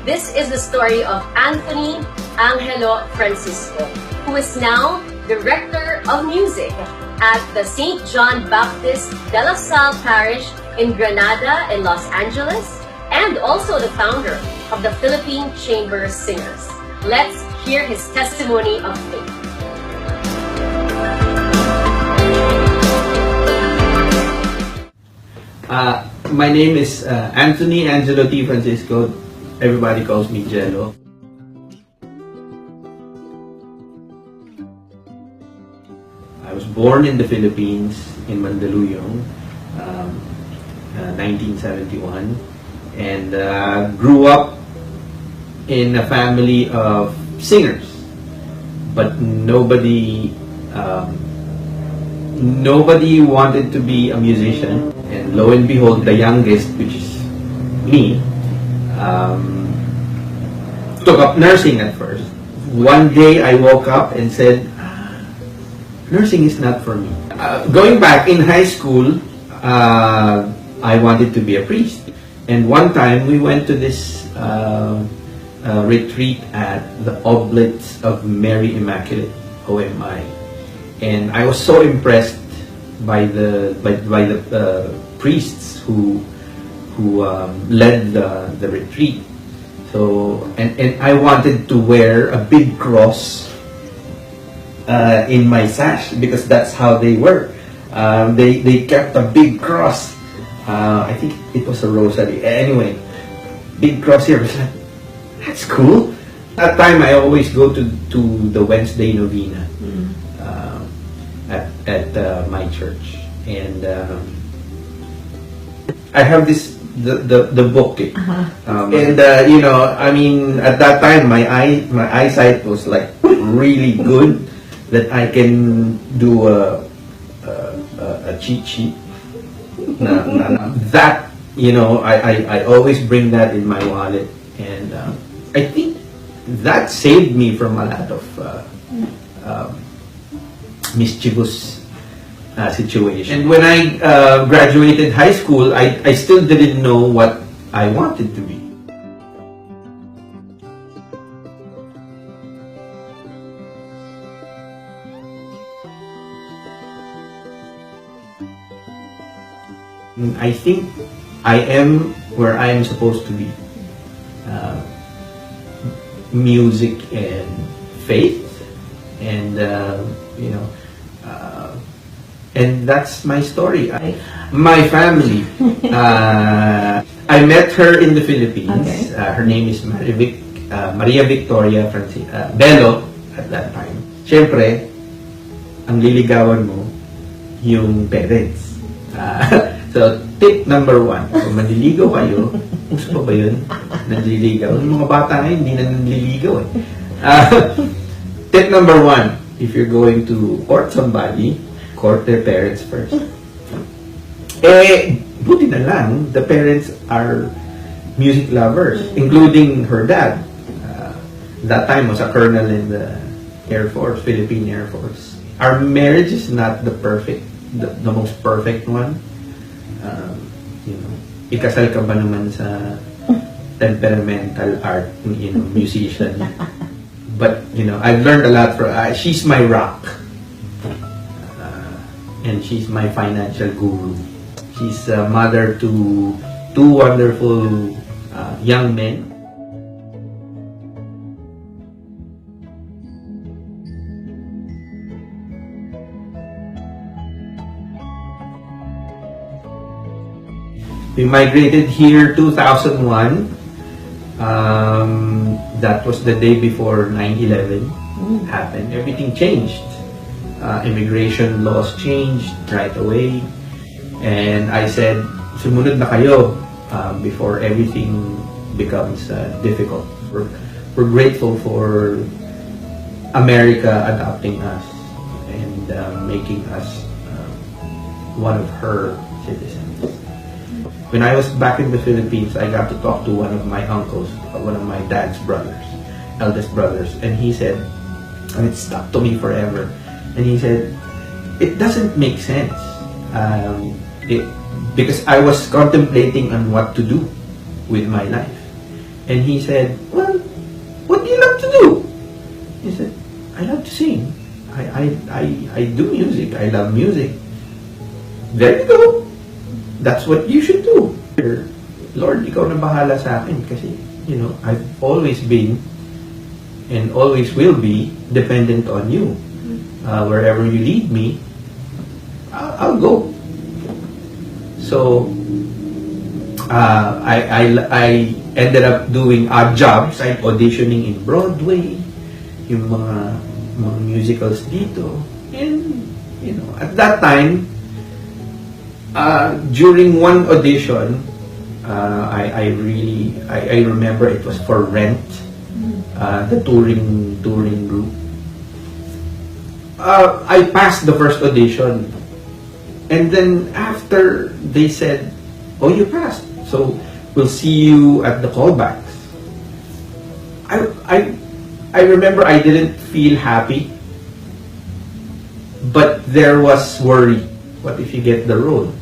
This is the story of Anthony Angelo Francisco, who is now Director of Music at the St. John Baptist de la Salle Parish in Granada in Los Angeles, and also the founder of the Philippine Chamber of Singers. Let's hear his testimony of faith. My name is Anthony Angelo T. Francisco. Everybody calls me Jello. I was born in the Philippines, in Mandaluyong, 1971, and grew up in a family of singers, but nobody wanted to be a musician. And lo and behold, the youngest, which is me, took up nursing at first. One day I woke up and said, nursing is not for me. Going back in high school, I wanted to be a priest. And one time we went to this retreat at the Oblates of Mary Immaculate, OMI. And I was so impressed by the priests who led the retreat. So and I wanted to wear a big cross in my sash, because that's how they were. They kept a big cross. I think it was a rosary. Anyway, big cross here. I was like, that's cool. That time I always go to the Wednesday novena at my church, and I have the book, and you know, I mean, at that time my eyesight was like really good, that I can do a cheat sheet. That, you know, I always bring that in my wallet, and I think that saved me from a lot of mischievous situation. And when I graduated high school, I still didn't know what I wanted to be. I think I am where I am supposed to be. Music and faith, and you know, and that's my story. My family. I met her in the Philippines. Okay. Her name is Maria Victoria Bello at that time. Siyempre, ang liligawan mo yung parents. So, tip number 1, kung manliligaw kayo, gusto pa ba yun? Nanliligaw. Yung mga bata ngayon, hindi na nanliligaw eh. Tip number 1, if you're going to court somebody, court their parents first. Buti na lang, the parents are music lovers, including her dad. That time was a colonel in the Air Force, Philippine Air Force. Our marriage is not the most perfect one. You know, ikasal ka ba naman sa temperamental art, you know, musician? But, you know, I've learned a lot from her. She's my rock. And she's my financial guru. She's a mother to 2 wonderful young men. We migrated here 2001. That was the day before 9/11 happened. Everything changed. Immigration laws changed right away. And I said, sumunod na kayo before everything becomes difficult. We're grateful for America adopting us and making us one of her citizens. When I was back in the Philippines, I got to talk to one of my uncles, one of my dad's brothers, eldest brothers, and he said, and it stuck to me forever, and he said, it doesn't make sense. Because I was contemplating on what to do with my life. And he said, well, what do you love to do? He said, I love to sing. I do music. I love music. There you go. That's what you should do. Lord, ikaw na bahala sa akin kasi, you know, I've always been and always will be dependent on you. Wherever you lead me, I'll go. So, I ended up doing odd jobs, like auditioning in Broadway, yung mga musicals dito. And, you know, at that time, during one audition, I remember it was for Rent, the touring group. I passed the first audition, and then after they said, "Oh, you passed, so we'll see you at the callbacks." I remember I didn't feel happy, but there was worry. What if you get the role?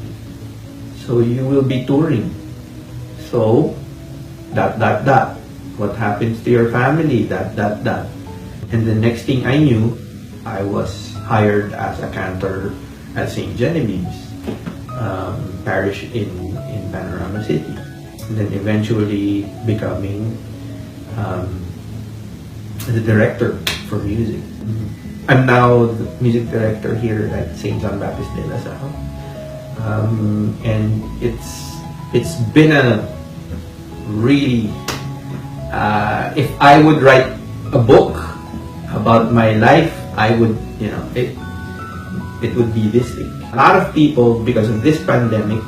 So you will be touring. So that. What happens to your family? That. And the next thing I knew, I was hired as a cantor at St. Genevieve's parish in Panorama City, and then eventually becoming the director for music. I'm now the music director here at St. John Baptist de La Salle, and it's been a really if I would write a book about my life, I would, you know, it would be this thing. A lot of people, because of this pandemic,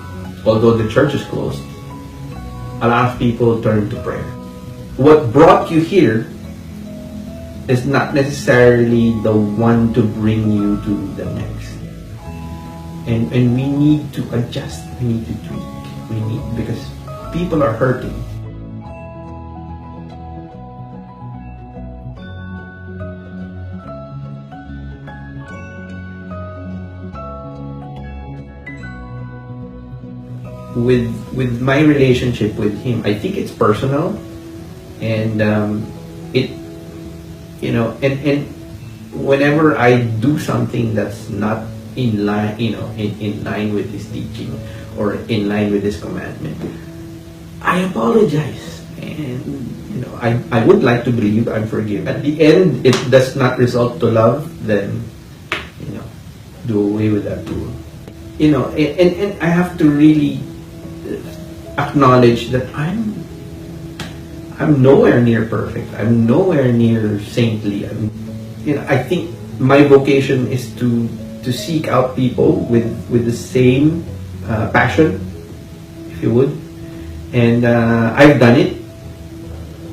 although the church is closed, a lot of people turn to prayer. What brought you here is not necessarily the one to bring you to the next. And we need to adjust, we need to tweak, because people are hurting. With my relationship with him, I think it's personal, and it, you know, and whenever I do something that's not in line, you know, in line with his teaching or in line with his commandment, I apologize, and you know, I would like to believe I'm forgiven. At the end, it does not result to love, then, you know, do away with that rule. You know, and I have to really acknowledge that I'm nowhere near perfect. I'm nowhere near saintly. You know, I think my vocation is to seek out people with the same passion, if you would, and I've done it.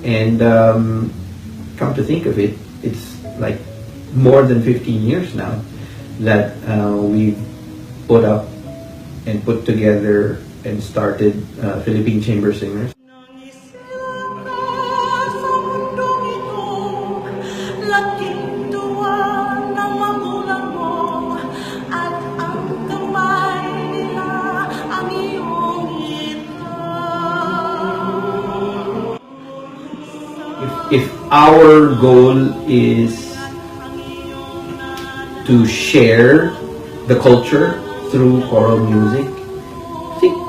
And come to think of it, it's like more than 15 years now that we've put up and put together and started Philippine Chamber Singers. Laking tuwa ng magulang mo at ang kamay nila ang iyong itaw. If our goal is to share the culture through choral music, I think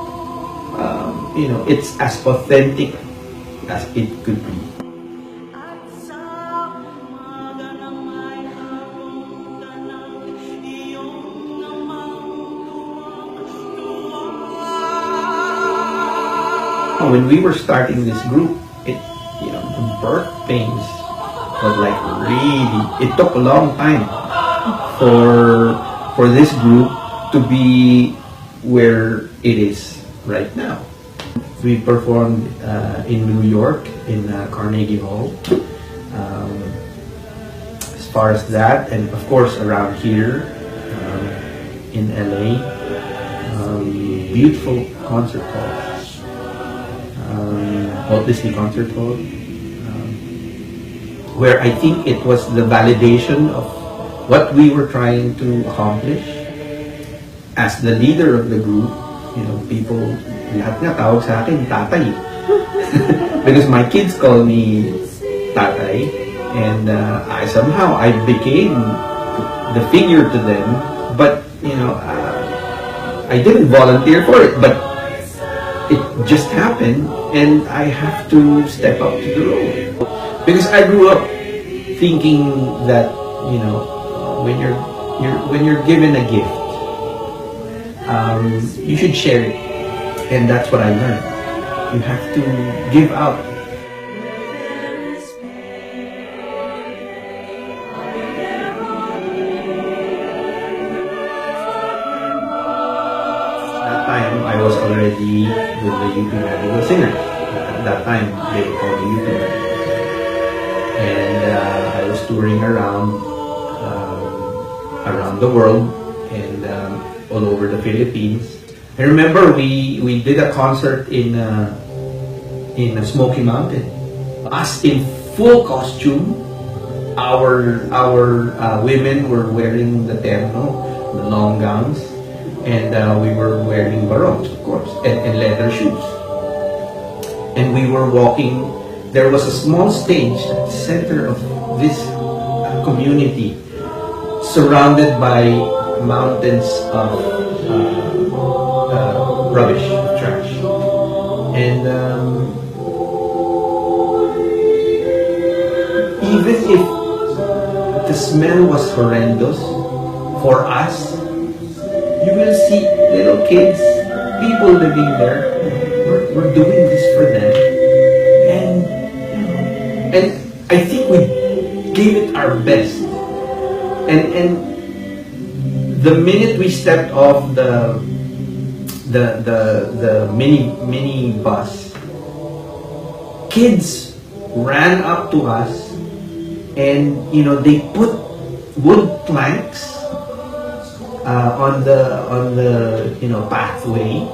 you know, it's as authentic as it could be. At sa umaga na may harutan ng iyong namang tuwang-tuwa. When we were starting this group, it, you know, the birth pains was like really, it took a long time for this group to be where it is right now. We performed in New York, in Carnegie Hall. As far as that, and of course around here in LA, beautiful concert halls, Walt Disney Concert Hall, where I think it was the validation of what we were trying to accomplish. As the leader of the group, people, lahat nga tawag sa akin, tatay. Because my kids call me tatay, and I became the figure to them, but, I didn't volunteer for it, but it just happened, and I have to step up to the role. Because I grew up thinking that, when you're given a gift, you should share it. And that's what I learned. You have to give out. That time, I was already with the UP Magical Singers. At that time, they were called the UP Magical. And I was touring around the world and all over the Philippines. I remember we did a concert in Smoky Mountain. Us in full costume. Our women were wearing the terno, the long gowns, and we were wearing barongs, of course, and leather shoes. And we were walking. There was a small stage at the center of this community, surrounded by mountains of rubbish, trash. And even if the smell was horrendous, for us, you will see little kids, people living there. We're doing this for them. And I think we gave it our best. And the minute we stepped off the mini bus, kids ran up to us, and they put wood planks on the pathway,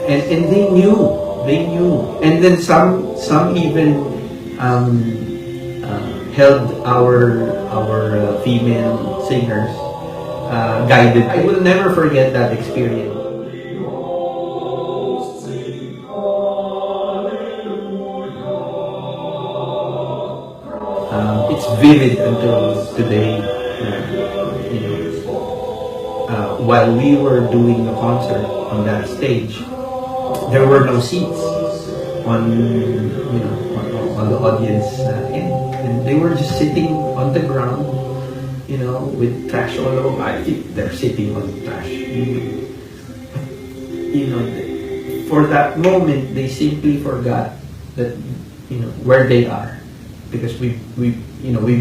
and they knew, and then some even held our female singers guided. I will never forget that experience. It's vivid until today. While we were doing the concert on that stage, there were no seats on the audience end, and they were just sitting on the ground, with trash all over. I think they're sitting on trash. For that moment, they simply forgot that where they are, because we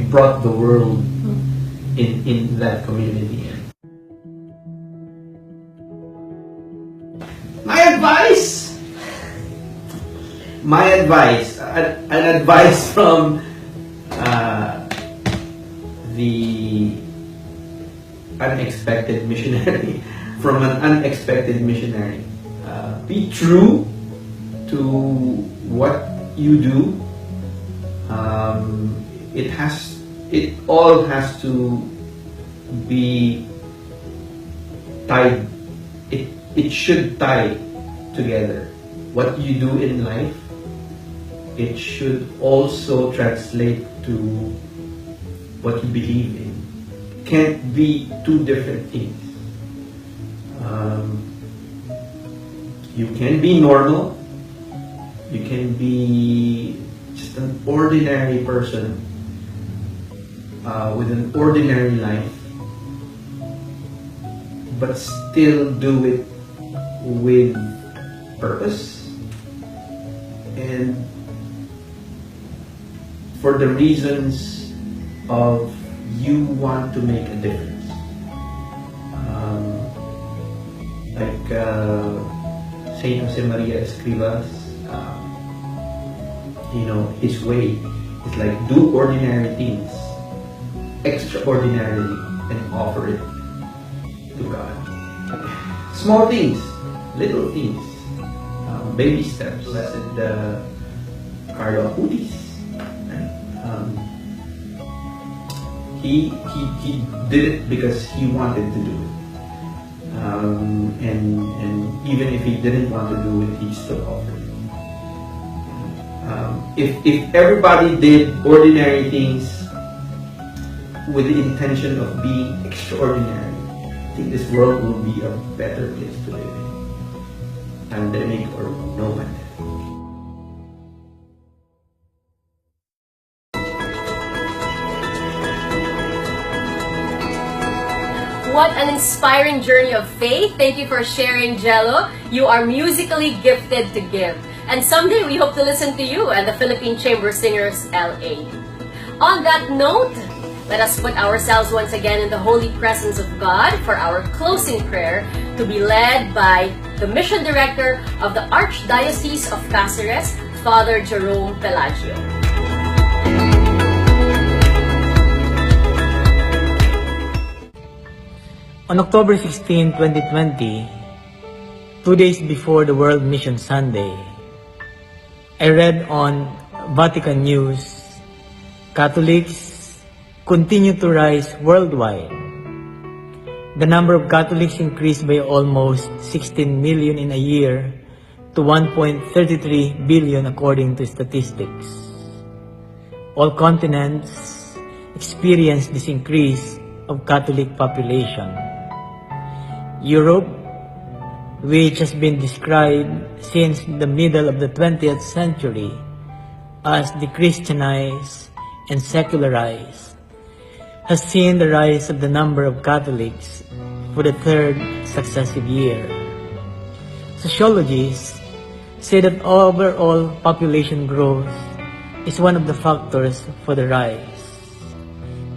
brought the world in that community. My advice, an advice from the unexpected missionary, from an unexpected missionary. Be true to what you do. It all has to be tied. It should tie together. What you do in life, it should also translate to what you believe in. Can't be two different things. You can be normal. You can be just an ordinary person with an ordinary life, but still do it with purpose and for the reasons of you want to make a difference. Saint Jose Maria Escrivas, his way is like do ordinary things extraordinarily and offer it to God. Small things, little things, baby steps. Blessed Carlo Acutis, right? He did it because he wanted to do it, and even if he didn't want to do it, he still offered it. If everybody did ordinary things with the intention of being extraordinary, I think this world will be a better place to live in, pandemic or no pandemic. What an inspiring journey of faith. Thank you for sharing, Jello. You are musically gifted to give. And someday we hope to listen to you and the Philippine Chamber Singers LA. On that note, let us put ourselves once again in the holy presence of God for our closing prayer, to be led by the Mission Director of the Archdiocese of Cáceres, Father Jerome Pelagio. On October 16, 2020, 2 days before the World Mission Sunday, I read on Vatican News, Catholics continue to rise worldwide. The number of Catholics increased by almost 16 million in a year to 1.33 billion according to statistics. All continents experienced this increase of Catholic population. Europe, which has been described since the middle of the 20th century as de-Christianized and secularized, has seen the rise of the number of Catholics for the third successive year. Sociologists say that overall population growth is one of the factors for the rise.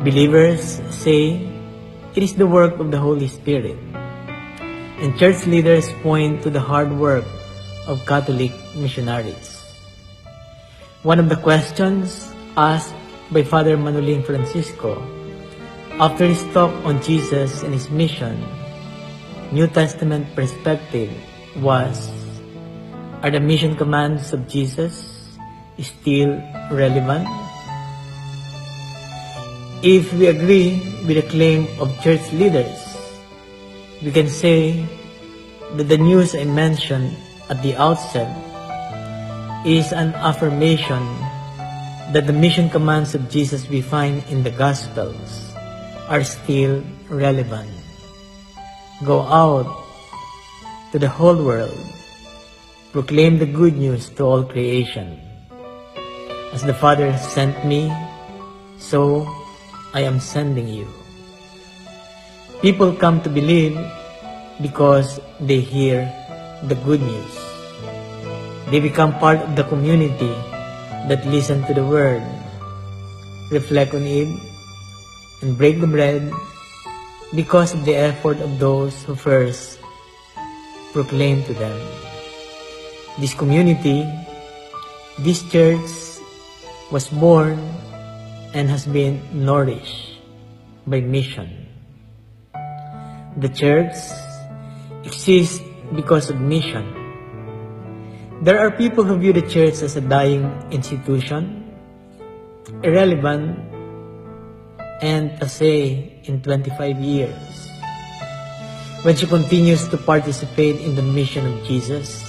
Believers say it is the work of the Holy Spirit. And church leaders point to the hard work of Catholic missionaries. One of the questions asked by Father Manolin Francisco after his talk on Jesus and his mission, New Testament perspective, was, are the mission commands of Jesus still relevant? If we agree with the claim of church leaders, we can say that the news I mentioned at the outset is an affirmation that the mission commands of Jesus we find in the Gospels are still relevant. Go out to the whole world, proclaim the good news to all creation. As the Father sent me, so I am sending you. People come to believe because they hear the good news. They become part of the community that listen to the word, reflect on it, and break the bread because of the effort of those who first proclaimed to them. This community, this church, was born and has been nourished by mission. The church exists because of mission. There are people who view the church as a dying institution, irrelevant, and passé in 25 years. When she continues to participate in the mission of Jesus,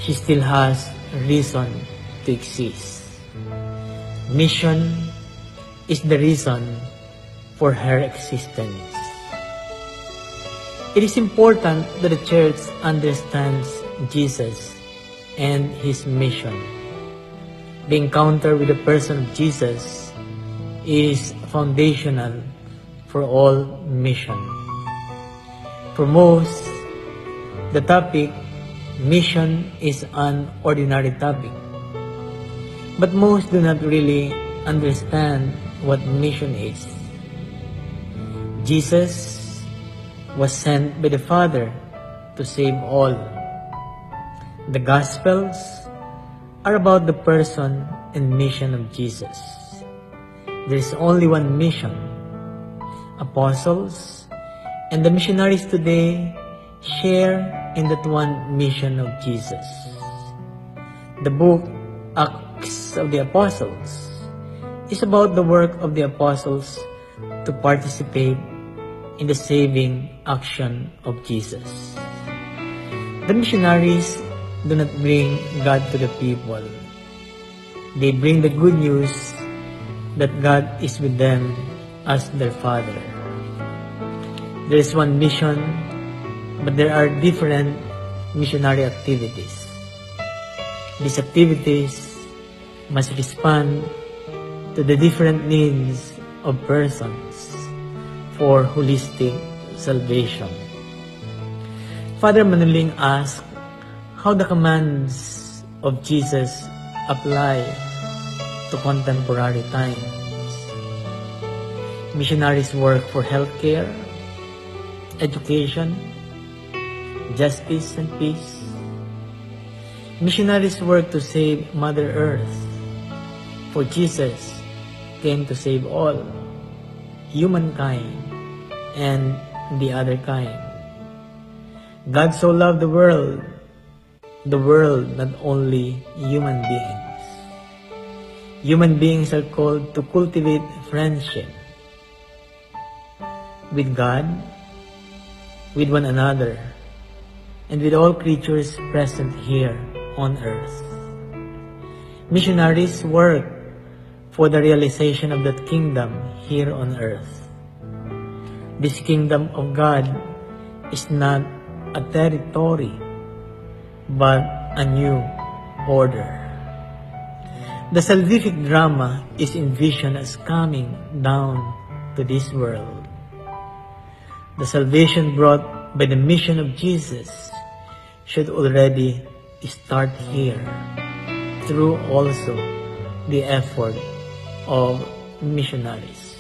she still has reason to exist. Mission is the reason for her existence. It is important that the church understands Jesus and his mission. The encounter with the person of Jesus is foundational for all mission. For most, the topic mission is an ordinary topic. But most do not really understand what mission is. Jesus was sent by the Father to save all. The Gospels are about the person and mission of Jesus. There is only one mission. Apostles and the missionaries today share in that one mission of Jesus. The book Acts of the Apostles is about the work of the apostles to participate in the saving action of Jesus. The missionaries do not bring God to the people. They bring the good news that God is with them as their Father. There is one mission, but there are different missionary activities. These activities must respond to the different needs of persons for holistic salvation. Father Manuling asked how the commands of Jesus apply to contemporary times. Missionaries work for healthcare, education, justice, and peace. Missionaries work to save Mother Earth, for Jesus came to save all, humankind and the other kind. God so loved the world, not only human beings. Human beings are called to cultivate friendship with God, with one another, and with all creatures present here on earth. Missionaries work for the realization of that kingdom here on earth. This kingdom of God is not a territory, but a new order. The salvific drama is envisioned as coming down to this world. The salvation brought by the mission of Jesus should already start here, through also the effort of missionaries.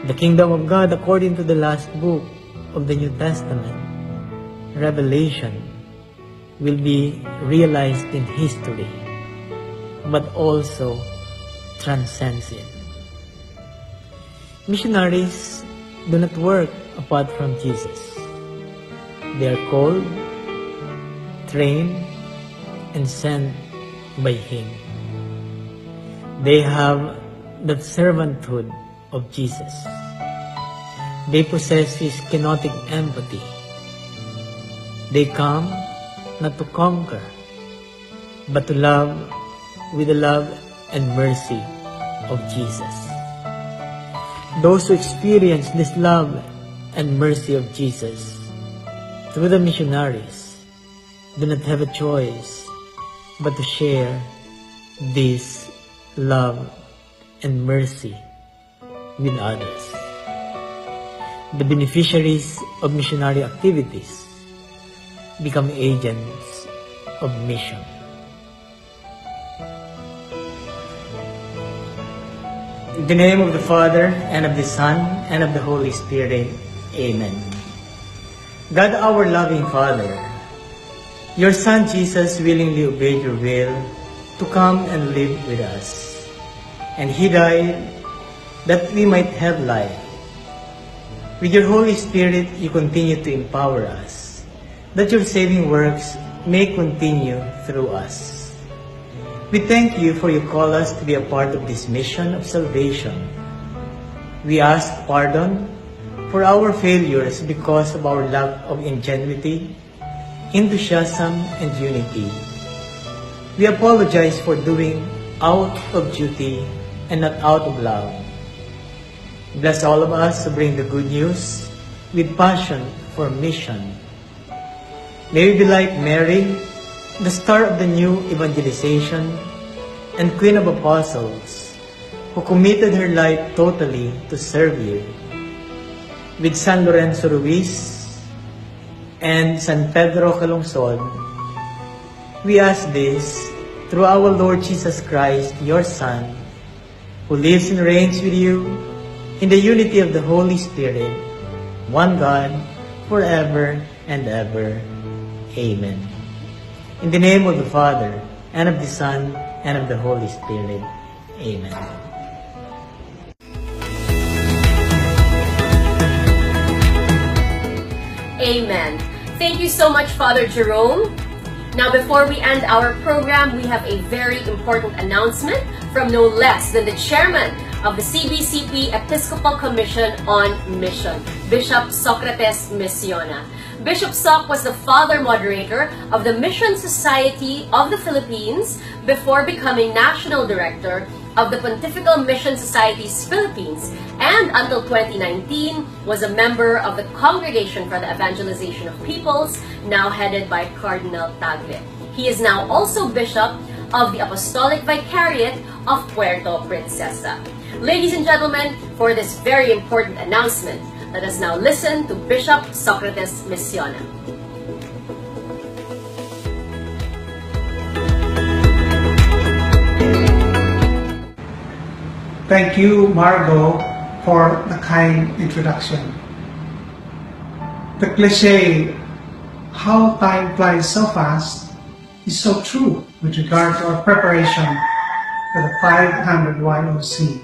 The kingdom of God, according to the last book of the New Testament, Revelation, will be realized in history, but also transcends it. Missionaries do not work apart from Jesus. They are called, trained, and sent by Him. They have the servanthood of Jesus. They possess His kenotic empathy. They come not to conquer, but to love with the love and mercy of Jesus. Those who experience this love and mercy of Jesus through the missionaries do not have a choice but to share this love and mercy with others. The beneficiaries of missionary activities become agents of mission. In the name of the Father, and of the Son, and of the Holy Spirit. Amen. God, our loving Father, your Son Jesus willingly obeyed your will to come and live with us. And He died that we might have life. With your Holy Spirit, you continue to empower us, that your saving works may continue through us. We thank you for you call us to be a part of this mission of salvation. We ask pardon for our failures because of our lack of ingenuity, enthusiasm, and unity. We apologize for doing out of duty and not out of love. Bless all of us who bring the good news with passion for mission. May we be like Mary, the star of the new evangelization and Queen of Apostles, who committed her life totally to serve you. With San Lorenzo Ruiz and San Pedro Calungsod, we ask this through our Lord Jesus Christ, your Son, who lives and reigns with you in the unity of the Holy Spirit, one God, forever and ever. Amen. In the name of the Father, and of the Son, and of the Holy Spirit. Amen. Amen. Thank you so much, Father Jerome. Now, before we end our program, we have a very important announcement from no less than the chairman of the CBCP Episcopal Commission on Mission, Bishop Socrates Misiona. Bishop Soc was the father moderator of the Mission Society of the Philippines before becoming national director of the Pontifical Mission Societies Philippines, and until 2019 was a member of the Congregation for the Evangelization of Peoples, now headed by Cardinal Tagle. He is now also Bishop of the Apostolic Vicariate of Puerto Princesa. Ladies and gentlemen, for this very important announcement, let us now listen to Bishop Socrates Misiona. Thank you, Margot, for the kind introduction. The cliche, how time flies so fast, is so true with regard to our preparation for the 500 YOC.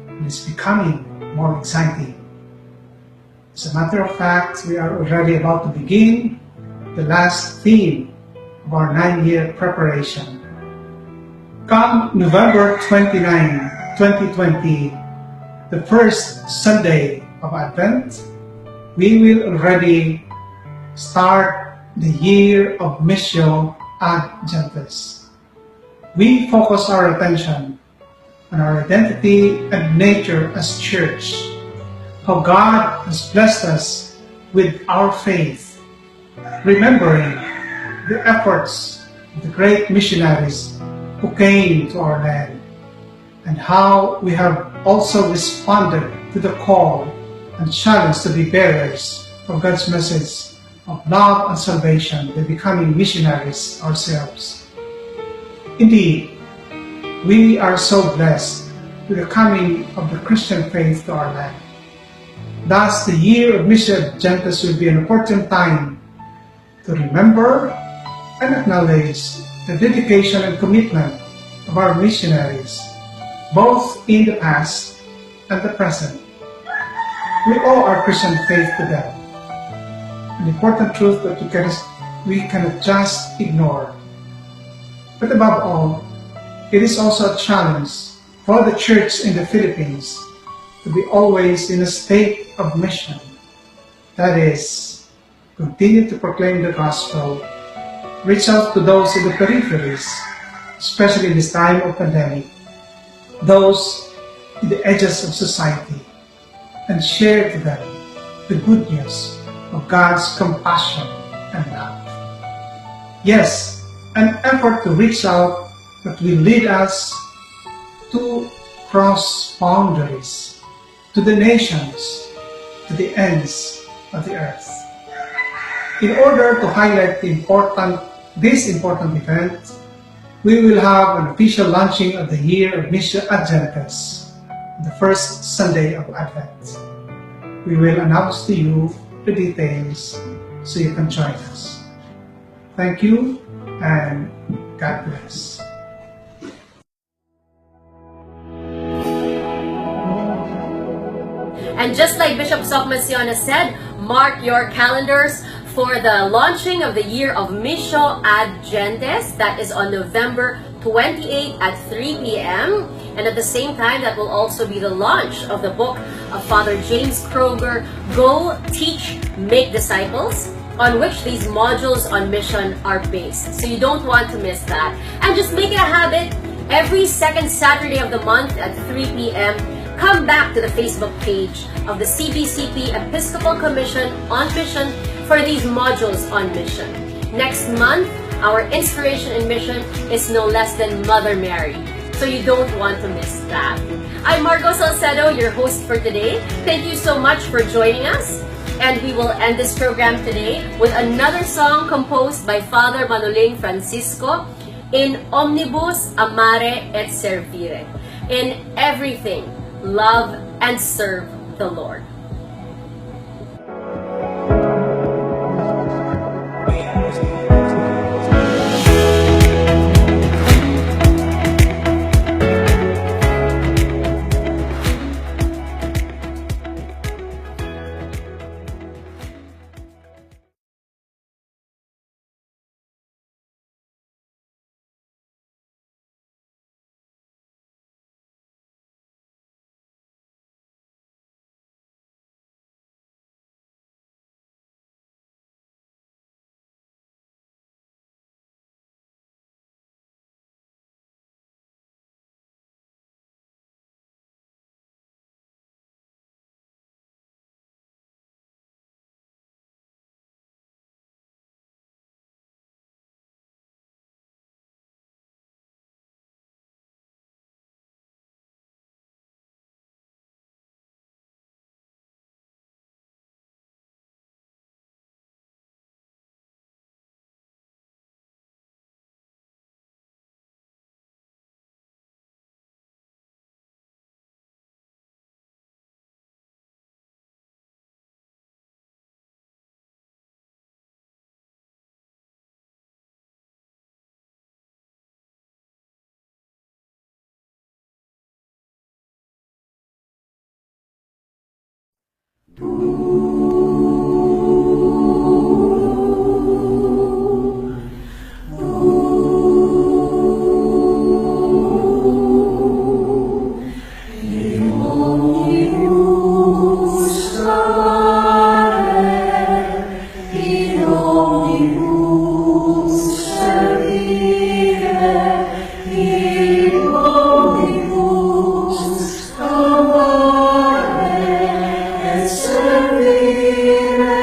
And it's becoming more exciting. As a matter of fact, we are already about to begin the last theme of our 9-year preparation. Come November 29, 2020, the first Sunday of Advent, we will already start the year of Missio ad Gentes. We focus our attention on our identity and nature as church, how God has blessed us with our faith, remembering the efforts of the great missionaries who came to our land, and how we have also responded to the call and challenge to be bearers of God's message of love and salvation by becoming missionaries ourselves. Indeed, we are so blessed with the coming of the Christian faith to our land. Thus, the year of Missio ad Gentes will be an important time to remember and acknowledge the dedication and commitment of our missionaries, both in the past and the present. We owe our Christian faith to them, an important truth that we cannot just ignore. But above all, it is also a challenge for the Church in the Philippines to be always in a state of mission. That is, continue to proclaim the gospel, reach out to those in the peripheries, especially in this time of pandemic, those in the edges of society, and share to them the good news of God's compassion and love. Yes, an effort to reach out that will lead us to cross boundaries, to the nations, to the ends of the earth. In order to highlight this important event, we will have an official launching of the year of Missio ad Gentes, the first Sunday of Advent. We will announce to you the details so you can join us. Thank you and God bless. And just like Bishop Soc Misiona said, mark your calendars for the launching of the year of Missio ad Gentes. That is on November 28 at 3 p.m. And at the same time, that will also be the launch of the book of Father James Kroger, Go, Teach, Make Disciples, on which these modules on mission are based. So you don't want to miss that. And just make it a habit, every second Saturday of the month at 3 p.m., come back to the Facebook page of the CBCP Episcopal Commission on Mission for these modules on mission. Next month, our inspiration in mission is no less than Mother Mary. So you don't want to miss that. I'm Margot Salcedo, your host for today. Thank you so much for joining us. And we will end this program today with another song composed by Father Manoling Francisco, In Omnibus Amare et Servire. In everything, love and serve the Lord. Servire